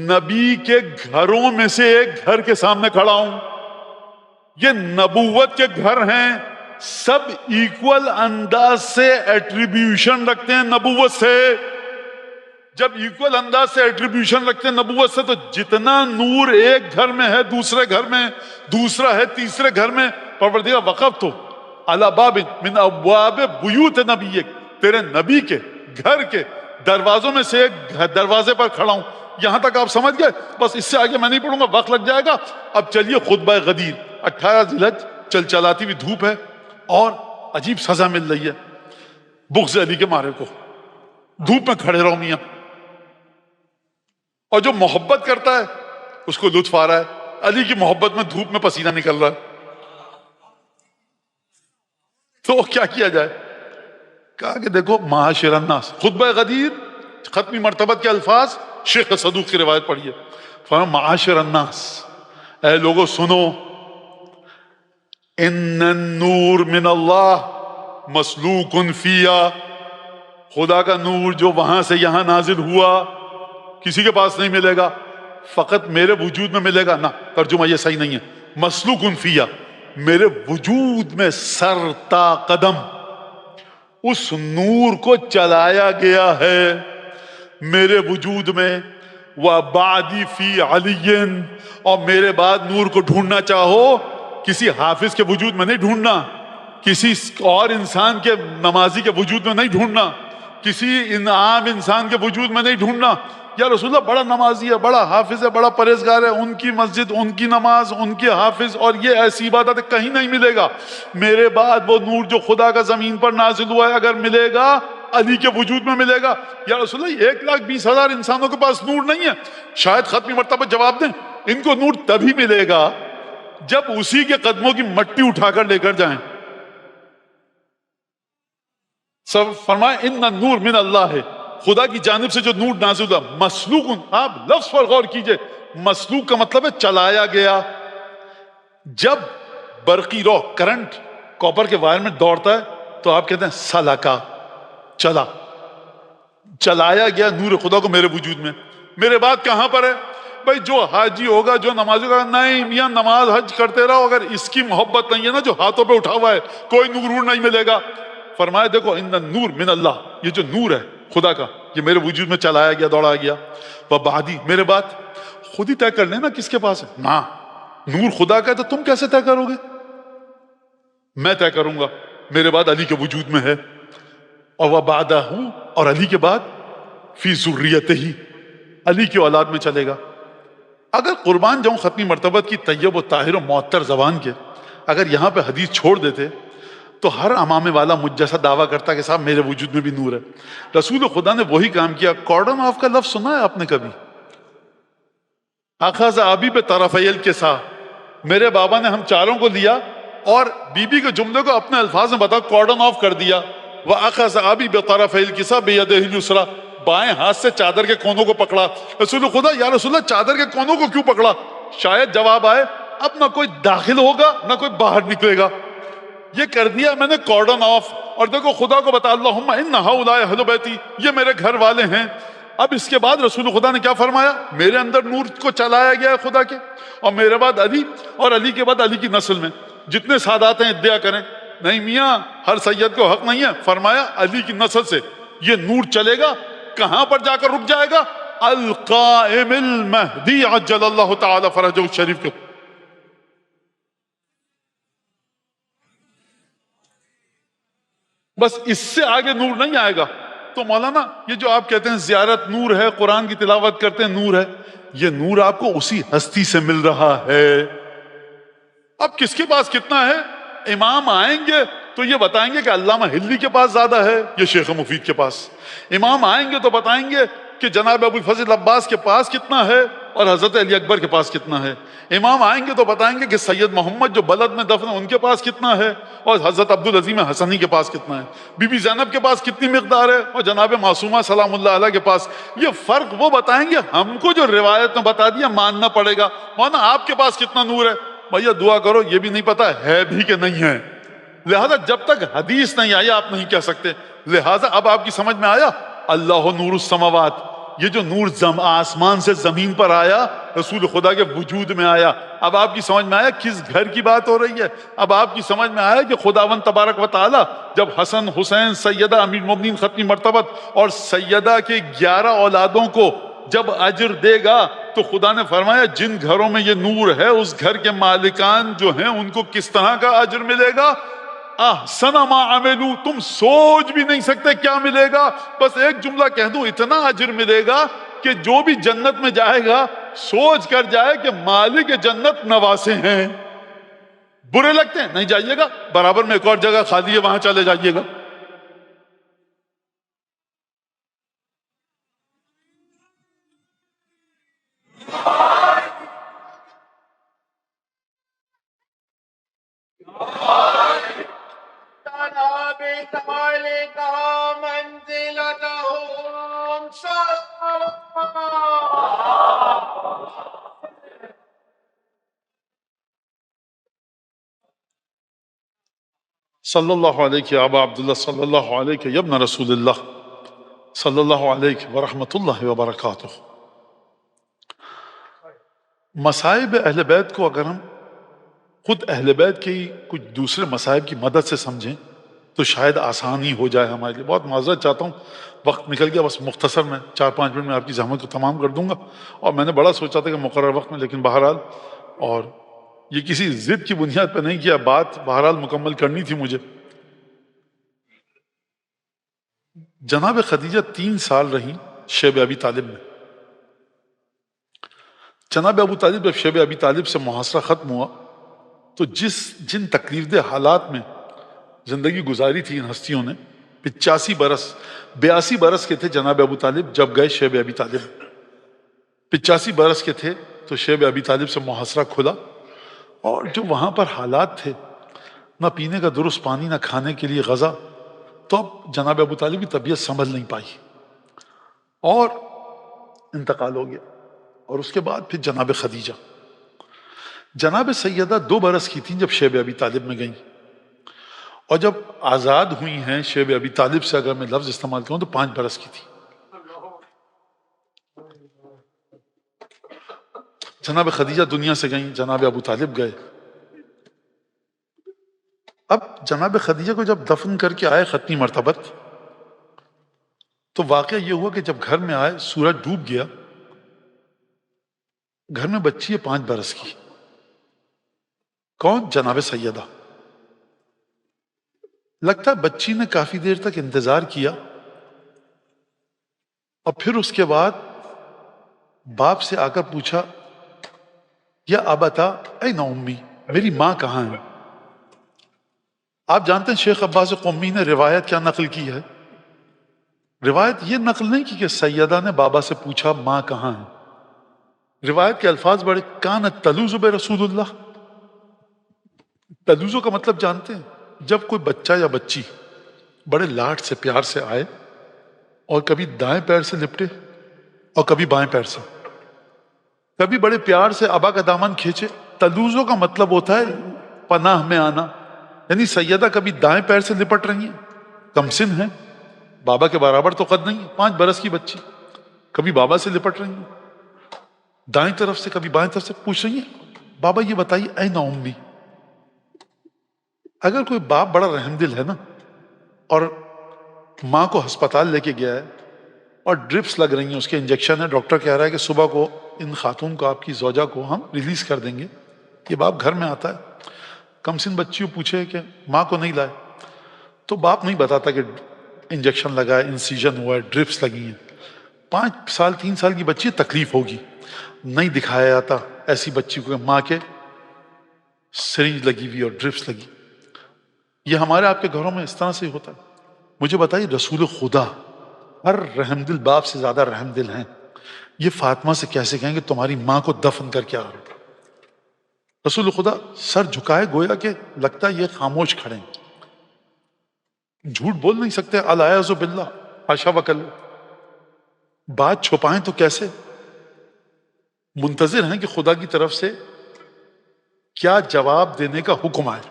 نبی کے گھروں میں سے ایک گھر کے سامنے کھڑا ہوں۔ یہ نبوت کے گھر ہیں، سب ایکول انداز سے ایٹریبیوشن رکھتے ہیں نبوت سے۔ جب ایکول انداز سے ایٹریبیوشن رکھتے ہیں نبوت سے، تو جتنا نور ایک گھر میں ہے دوسرے گھر میں، دوسرا ہے تیسرے گھر میں۔ پروردگار وقفت علی باب من ابواب بیوت نبیک، تیرے نبی کے گھر کے دروازوں میں سے ایک دروازے پر کھڑا ہوں۔ یہاں تک آپ سمجھ گئے؟ بس اس سے آگے میں نہیں پڑھوں گا، وقت لگ جائے گا۔ اب چلیے خطبہ غدیر، 18 ذی الحج، چلچلاتی ہوئی دھوپ ہے اور عجیب سزا مل رہی ہے بغض علی کے مارے کو، دھوپ میں کھڑے رہو میاں، اور جو محبت کرتا ہے اس کو لطف آ رہا ہے، علی کی محبت میں دھوپ میں پسینہ نکل رہا ہے، تو کیا کیا جائے؟ کہا کہ دیکھو معاشر الناس، خطبہ غدیر ختمی مرتبت کے الفاظ، شیخ صدوق کی روایت پڑھیے، فرمایا معاشر الناس، اے لوگوں سنو، ان النور من اللہ مسلوق فیا، خدا کا نور جو وہاں سے یہاں نازل ہوا کسی کے پاس نہیں ملے گا، فقط میرے وجود میں ملے گا، نہ ترجمہ یہ صحیح نہیں ہے، مسلوق فیا، میرے وجود میں سر تا قدم اس نور کو چلایا گیا ہے میرے وجود میں، وَبَعْدِ فِي عَلِيٍّ، اور میرے بعد نور کو ڈھونڈنا چاہو کسی حافظ کے وجود میں نہیں ڈھونڈنا، کسی اور انسان کے نمازی کے وجود میں نہیں ڈھونڈنا، کسی عام انسان کے وجود میں نہیں ڈھونڈنا۔ یا رسول اللہ بڑا نمازی ہے، بڑا حافظ ہے، بڑا پرہیزگار ہے، ان کی مسجد، ان کی نماز، ان کے حافظ، اور یہ ایسی عبادت کہیں نہیں ملے گا۔ میرے بعد وہ نور جو خدا کا زمین پر نازل ہوا ہے اگر ملے گا علی کے وجود میں ملے گا۔ یا رسول اللہ 1,20,000 انسانوں کے پاس نور نہیں ہے، شاید ختمی مرتبہ جواب دیں، ان کو نور تبھی ملے گا جب اسی کے قدموں کی مٹی اٹھا کر لے کر جائیں۔ سب فرمائے ان نور من اللہ ہے، خدا کی جانب سے جو نور نازل ہوا، مسلوق، آپ لفظ پر غور کیجئے، مسلوق کا مطلب ہے چلایا گیا۔ جب برقی رو کرنٹ کاپر کے وائر میں دوڑتا ہے تو آپ کہتے ہیں سلکا، چلا، چلایا گیا نور خدا کو میرے وجود میں۔ میرے بعد کہاں پر ہے؟ بھائی جو حاجی ہوگا، جو نمازی ہوگا، نہیں میاں نماز حج کرتے رہو، اگر اس کی محبت نہیں ہے نا جو ہاتھوں پہ اٹھا ہوا ہے، کوئی نور نہیں ملے گا۔ فرمایا دیکھو ان نور من اللہ، یہ جو نور ہے خدا کا، یہ میرے وجود میں چلایا گیا، دوڑا گیا۔ وبعدی، میرے بعد خود ہی طے کر لینا کس کے پاس ہے، نا نور خدا کا ہے تو تم کیسے طے کرو گے؟ میں طے کروں گا، میرے بعد علی کے وجود میں ہے، اور وبعدہ ہوں، اور علی کے بعد فی ذریتہ ہی، علی کی اولاد میں چلے گا۔ اگر قربان جاؤں ختمی مرتبت کی طیب و طاہر و معطر زبان کے، اگر یہاں پہ حدیث چھوڑ دیتے تو ہر امامے والا مجھ جیسا دعویٰ کرتا کہ صاحب میرے وجود میں بھی نور ہے۔ رسول خدا نے وہی کام کیا۔ کارڈن آف کا لفظ سنا ہے آپ نے کبھی؟ اخذ ابی بطرفی الکسا، میرے بابا نے ہم چاروں کو لیا اور بی بی کے جملے کو اپنے الفاظ میں بتا کارڈن آف کر دیا۔ وَأَخَذَ أَبِي بِطَرَفَيِ الْكِسَى بِيَدِهِ الْيُسْرَى، بائیں ہاتھ سے چادر کے کونوں کو پکڑا۔ رسول خدا، یا رسول اللہ چادر کے کونوں کو کیوں پکڑا؟ شاید جواب آئے اب نہ کوئی داخل ہوگا نہ کوئی باہر نکلے گا، یہ کر دیا میں نے کارڈن آف۔ اور دیکھو خدا کو بتا اللہم ان ہؤلاء اہل بیتی، یہ میرے گھر والے ہیں۔ اب اس کے بعد رسول خدا نے کیا فرمایا؟ میرے اندر نور کو چلایا گیا ہے خدا کے، اور میرے بعد علی، اور علی کے بعد علی کی نسل میں جتنے سادات ہیں ادعا کریں نہیں میاں ہر سید کو حق نہیں ہے، فرمایا علی کی نسل سے یہ نور چلے گا۔ کہاں پر جا کر رک جائے گا؟ القائم المہدی عجل اللہ تعالی فرجہ الشریف کے۔ بس اس سے آگے نور نہیں آئے گا۔ تو مولانا یہ جو آپ کہتے ہیں زیارت نور ہے، قرآن کی تلاوت کرتے ہیں نور ہے، یہ نور آپ کو اسی ہستی سے مل رہا ہے۔ اب کس کے پاس کتنا ہے؟ امام آئیں گے تو یہ بتائیں گے کہ علامہ ہلی کے پاس زیادہ ہے یا شیخ مفید کے پاس۔ امام آئیں گے تو بتائیں گے کہ جناب ابو الفضل عباس کے پاس کتنا ہے اور حضرت علی اکبر کے پاس کتنا ہے۔ امام آئیں گے تو بتائیں گے کہ سید محمد جو بلد میں دفن ان کے پاس کتنا ہے اور حضرت عبدالعظیم حسنی کے پاس کتنا ہے، بی بی زینب کے پاس کتنی مقدار ہے اور جناب معصومہ سلام اللہ علیہ کے پاس۔ یہ فرق وہ بتائیں گے، ہم کو جو روایت میں بتا دیا ماننا پڑے گا۔ مولانا آپ کے پاس کتنا نور ہے؟ بھیا دعا کرو، یہ بھی نہیں پتا ہے بھی کہ نہیں ہے، لہذا جب تک حدیث نہیں آئی آپ نہیں کہہ سکتے۔ لہذا اب آپ کی سمجھ میں آیا اللہ نور السماوات، یہ جو نور آسمان سے زمین پر آیا رسول خدا کے وجود میں آیا۔ اب آپ کی سمجھ میں آیا کس گھر کی بات ہو رہی ہے؟ اب آپ کی سمجھ میں آیا کہ خداوند تبارک و تعالی جب حسن حسین سیدہ امیر المومنین ختمی مرتبت اور سیدہ کے 11 اولادوں کو جب اجر دے گا تو خدا نے فرمایا جن گھروں میں یہ نور ہے اس گھر کے مالکان جو ہیں ان کو کس طرح کا اجر ملے گا؟ احسن ما عملو، تم سوچ بھی نہیں سکتے کیا ملے گا۔ بس ایک جملہ کہہ دوں، اتنا اجر ملے گا کہ جو بھی جنت میں جائے گا سوچ کر جائے کہ مالک جنت نواسے ہیں. برے لگتے ہیں نہیں جائیے گا، برابر میں ایک اور جگہ خالی ہے وہاں چلے جائیے گا. صلی اللہ علیہ یا ابا عبداللہ، صلی اللہ علیہ یا ابن رسول اللہ، صلی اللہ علیہ ورحمۃ اللہ وبرکاتہ. مصائب اہل بیت کو اگر ہم خود اہل بیت کے ہی کچھ دوسرے مصائب کی مدد سے سمجھیں تو شاید آسان ہی ہو جائے ہمارے لیے. بہت معذرت چاہتا ہوں، وقت نکل گیا، بس مختصر میں 4-5 منٹ میں آپ کی زحمت کو تمام کر دوں گا. اور میں نے بڑا سوچا تھا کہ مقرر وقت میں، لیکن بہرحال، اور یہ کسی ضد کی بنیاد پہ نہیں کیا، بات بہرحال مکمل کرنی تھی مجھے. جناب خدیجہ 3 سال رہیں شیب ابی طالب میں. جناب ابو طالب جب شیب ابی طالب سے محاصرہ ختم ہوا تو جن تکلیف دہ حالات میں زندگی گزاری تھی ان ہستیوں نے، 82 برس کے تھے جناب ابو طالب جب گئے شیب ابی طالب. 85 برس کے تھے تو شیب ابی طالب سے محاصرہ کھلا، اور جو وہاں پر حالات تھے، نہ پینے کا درست پانی، نہ کھانے کے لیے غذا، تو اب جناب ابو طالب کی طبیعت سنبھل نہیں پائی اور انتقال ہو گیا. اور اس کے بعد پھر جناب خدیجہ، جناب سیدہ 2 برس کی تھیں جب شیب ابی طالب میں گئیں، اور جب آزاد ہوئی ہیں شیب ابی طالب سے، اگر میں لفظ استعمال کروں تو 5 برس کی تھی. جناب خدیجہ دنیا سے گئیں، جناب ابو طالب گئے. اب جناب خدیجہ کو جب دفن کر کے آئے ختمی مرتبت، تو واقعہ یہ ہوا کہ جب گھر میں آئے سورج ڈوب گیا. گھر میں بچی ہے 5 برس کی. کون؟ جناب سیدہ. لگتا ہے بچی نے کافی دیر تک انتظار کیا، اور پھر اس کے بعد باپ سے آ کر پوچھا، یا ابتا این امی، میری ماں کہاں ہے؟ آپ جانتے ہیں شیخ عباس قمی نے روایت کیا نقل کی ہے؟ روایت یہ نقل نہیں کی کہ سیدہ نے بابا سے پوچھا ماں کہاں ہے. روایت کے الفاظ بڑے، کانت تلوذ برسول اللہ. تلوذ کا مطلب جانتے ہیں؟ جب کوئی بچہ یا بچی بڑے لاڈ سے پیار سے آئے اور کبھی دائیں پیر سے لپٹے اور کبھی بائیں پیر سے، کبھی بڑے پیار سے ابا کا دامن کھینچے. تلوذ کا مطلب ہوتا ہے پناہ میں آنا. یعنی سیدہ کبھی دائیں پیر سے لپٹ رہی ہیں، کم سن ہیں، بابا کے برابر تو قد نہیں، 5 برس کی بچی، کبھی بابا سے لپٹ رہی ہیں، دائیں طرف سے کبھی بائیں طرف سے پوچھ رہی ہیں بابا یہ بتائیے این امی. اگر کوئی باپ بڑا رحم دل ہے نا، اور ماں کو ہسپتال لے کے گیا ہے اور ڈرپس لگ رہی ہیں، اس کے انجیکشن ہے، ڈاکٹر کہہ رہا ہے کہ صبح کو ان خاتون کو، آپ کی زوجہ کو ہم ریلیز کر دیں گے، یہ باپ گھر میں آتا ہے، کم سن بچی کو پوچھے کہ ماں کو نہیں لائے، تو باپ نہیں بتاتا کہ انجیکشن لگا ہے، انسیجن ہوا ہے، ڈرپس لگی ہیں. 5 سال 3 سال کی بچی، تکلیف ہوگی، نہیں دکھایا جاتا ایسی بچی کو کہ ماں کے سرنج لگی ہوئی اور ڈرپس لگی. یہ ہمارے آپ کے گھروں میں اس طرح سے ہی ہوتا ہے. مجھے بتائیے، رسول خدا ہر رحم دل باپ سے زیادہ رحم دل ہیں، یہ فاطمہ سے کیسے کہیں کہ تمہاری ماں کو دفن کر کے آ رہے؟ رسول خدا سر جھکائے، گویا کہ لگتا ہے یہ خاموش کھڑے ہیں، جھوٹ بول نہیں سکتے، الیاذ باللہ، حاشا وکلا. بات چھپائیں تو کیسے؟ منتظر ہیں کہ خدا کی طرف سے کیا جواب دینے کا حکم آئے.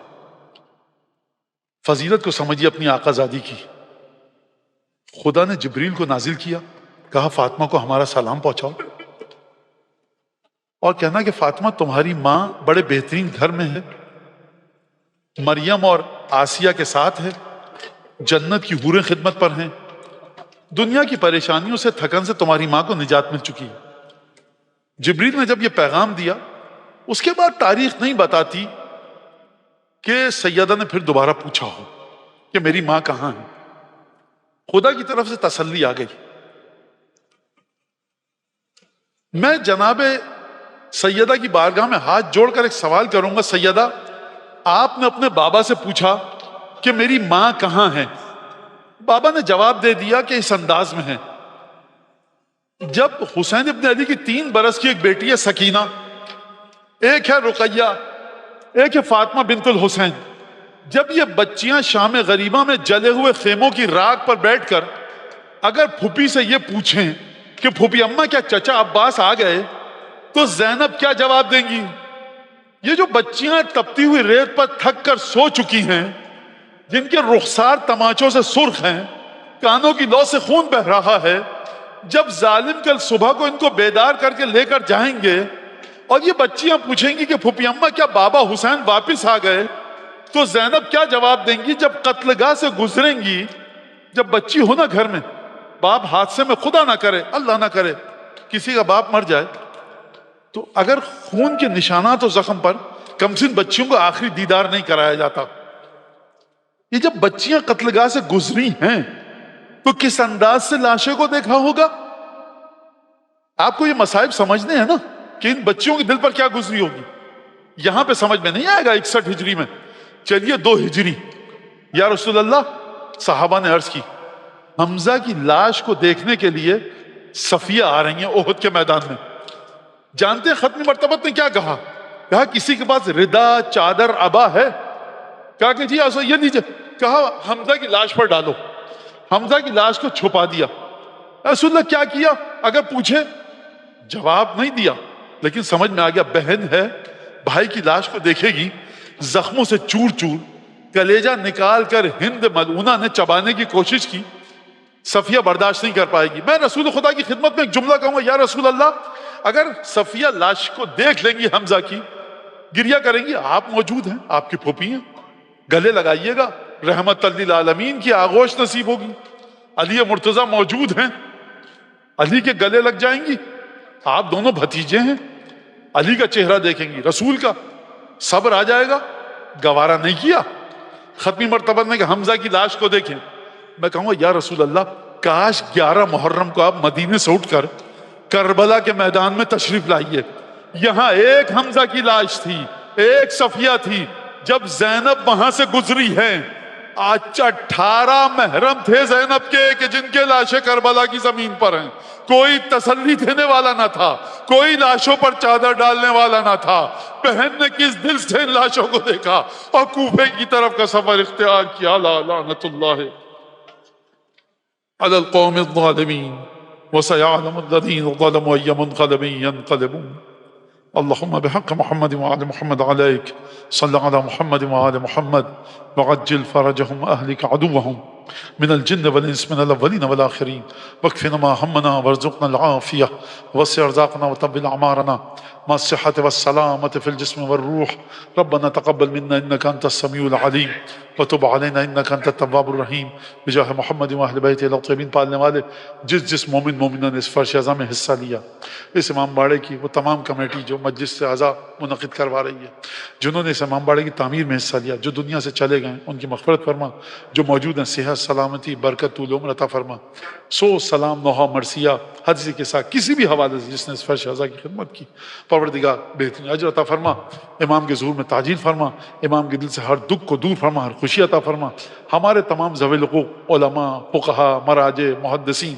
فضیلت کو سمجھیے اپنی آقا زادی کی. خدا نے جبریل کو نازل کیا، کہا فاطمہ کو ہمارا سلام پہنچاؤ، اور کہنا کہ فاطمہ تمہاری ماں بڑے بہترین گھر میں ہے، مریم اور آسیہ کے ساتھ ہے، جنت کی حوریں خدمت پر ہیں، دنیا کی پریشانیوں سے، تھکن سے تمہاری ماں کو نجات مل چکی ہے. جبریل نے جب یہ پیغام دیا، اس کے بعد تاریخ نہیں بتاتی کہ سیدہ نے پھر دوبارہ پوچھا ہو کہ میری ماں کہاں ہے. خدا کی طرف سے تسلی آ گئی. میں جناب سیدہ کی بارگاہ میں ہاتھ جوڑ کر ایک سوال کروں گا. سیدہ، آپ نے اپنے بابا سے پوچھا کہ میری ماں کہاں ہے؟ بابا نے جواب دے دیا کہ اس انداز میں ہے. جب حسین ابن علی کی 3 برس کی ایک بیٹی ہے سکینہ، ایک ہے رقیہ، ایک ہے فاطمہ بنت الحسین، جب یہ بچیاں شام غریبہ میں جلے ہوئے خیموں کی راکھ پر بیٹھ کر اگر پھوپھی سے یہ پوچھیں کہ پھوپھی اماں کیا چچا عباس آ گئے، تو زینب کیا جواب دیں گی؟ یہ جو بچیاں تپتی ہوئی ریت پر تھک کر سو چکی ہیں، جن کے رخسار تماچوں سے سرخ ہیں، کانوں کی لو سے خون بہ رہا ہے، جب ظالم کل صبح کو ان کو بیدار کر کے لے کر جائیں گے اور یہ بچیاں پوچھیں گی کہ پھوپھی اماں کیا بابا حسین واپس آ گئے، تو زینب کیا جواب دیں گی؟ جب قتل گاہ سے گزریں گی، جب بچی ہو نا گھر میں، باپ حادثے میں خدا نہ کرے، اللہ نہ کرے کسی کا باپ مر جائے، تو اگر خون کے نشانات و زخم پر کمسن بچیوں کو آخری دیدار نہیں کرایا جاتا، یہ جب بچیاں قتل گاہ سے گزری ہیں تو کس انداز سے لاشیں کو دیکھا ہوگا؟ آپ کو یہ مصائب سمجھنے ہیں نا کہ ان بچیوں کے دل پر کیا گزری ہوگی. یہاں پہ سمجھ میں نہیں آئے گا 61 ہجری میں. چلیے 2 ہجری. یا رسول اللہ، صحابہ نے عرض کی حمزہ کی لاش کو دیکھنے کے لیے صفیہ آ رہی ہیں احد کے میدان میں. جانتے ہیں ختمی مرتبت نے کیا کہا؟ کہا کسی کے پاس ردا، چادر، عبا ہے؟ کہا کہ جی ایسا یہ لیجیے. کہا حمزہ کی لاش پر ڈالو. حمزہ کی لاش کو چھپا دیا. رسول اللہ کیا کیا؟ اگر پوچھے جواب نہیں دیا، لیکن سمجھ میں آ گیا بہن ہے، بھائی کی لاش کو دیکھے گی، زخموں سے چور چور کلیجہ نکال کر ہند ملعونہ نے چبانے کی کوشش کی. صفیہ برداشت نہیں کر پائے گی. میں رسول خدا کی خدمت میں ایک جملہ کہوں گا، یا رسول اللہ اگر صفیہ لاش کو دیکھ لیں گی حمزہ کی، گریہ کریں گی، آپ موجود ہیں، آپ کی پھوپھی ہیں، گلے لگائیے گا، رحمت للعالمین کی آغوش نصیب ہوگی. علی مرتضیٰ موجود ہیں، علی کے گلے لگ جائیں گی، آپ دونوں بھتیجے ہیں، علی کا چہرہ دیکھیں گی، رسول کا، صبر آ جائے گا. گوارا نہیں کیا ختمی مرتبہ میں کہ حمزہ کی لاش کو دیکھیں. میں کہوں گا یا رسول اللہ کاش 11 محرم کو آپ مدینے سے اٹھ کر کربلا کے میدان میں تشریف لائیے. یہاں ایک حمزہ کی لاش تھی، ایک صفیہ تھی. جب زینب وہاں سے گزری ہے، 18 محرم تھے زینب کے کہ جن کے لاشیں کربلا کی زمین پر ہیں. کوئی تسلی دینے والا نہ تھا، کوئی لاشوں پر چادر ڈالنے والا نہ تھا. بہن نے کس دل سے ان لاشوں کو دیکھا اور کوفے کی طرف کا سفر اختیار کیا. لا لعنت اللہ علی القوم الظالمین وسيعلم الذين ظلموا أي منقلب ينقلبون. اللهم بحق محمد وآل محمد عليك صل على محمد وآل محمد وعجل فرجهم أهلك عدوهم من الجن والإنس من الأولين والآخرين واكفنا ما همنا وارزقنا العافية ووسع رزقنا وطول أعمارنا مع الصحة والسلامة في الجسم والروح. ربنا تقبل منا إنك أنت السميع العليم وتب علينا إنك أنت التواب الرحيم. بجاہ محمد و اہل بیت الطیبین پالنے والے جس مومن مومنہ نے اس فرش اعظم میں حصہ لیا، اس امام باڑے کی وہ تمام کمیٹی جو مجلس سے اعضاء منعقد کروا رہی ہے، جنہوں نے اس امام باڑے کی تعمیر میں حصہ لیا، جو دنیا سے چلے گئے ان کی مغفرت فرما، جو موجود ہیں صحت، سلامتی، برکت، طول عمر عطا فرما. سو سلام، نوحہ، مرثیہ، حدیث کے ساتھ کسی بھی حوالے سے جس نے اس فرش اعضاء کی خدمت کی، پروردگار بہترین اجر عطا فرما. امام کے ظہور میں تعجیل فرما، امام کے دل سے ہر دکھ کو دور فرما، ہر خوشی عطا فرما. ہمارے تمام ذوی الحقوق علماء، فقہا، مراجع، محدثین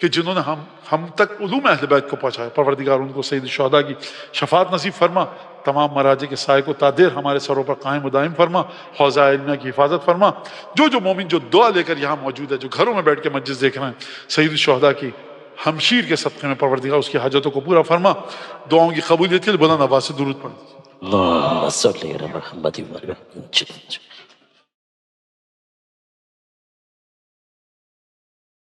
کہ جنہوں نے ہم تک علوم اہل بیت کو پہنچایا، پروردگار ان کو سید الشہداء کی شفاعت نصیب فرما. تمام مراجع کے سائے کو تا دیر ہمارے سروں پر قائم و دائم فرما. حوزہ علمیہ کی حفاظت فرما. جو مومن جو دعا لے کر یہاں موجود ہے، جو گھروں میں بیٹھ کے مجلس دیکھ رہے ہیں، سید الشہداء کی ہمشیر کے صدقے میں پروردگار اس کی حاجتوں کو پورا فرما. دعاؤں کی قبولیت کے لیے بلند آواز سے درود پڑھ. اللهم صل على محمد وعلى آله.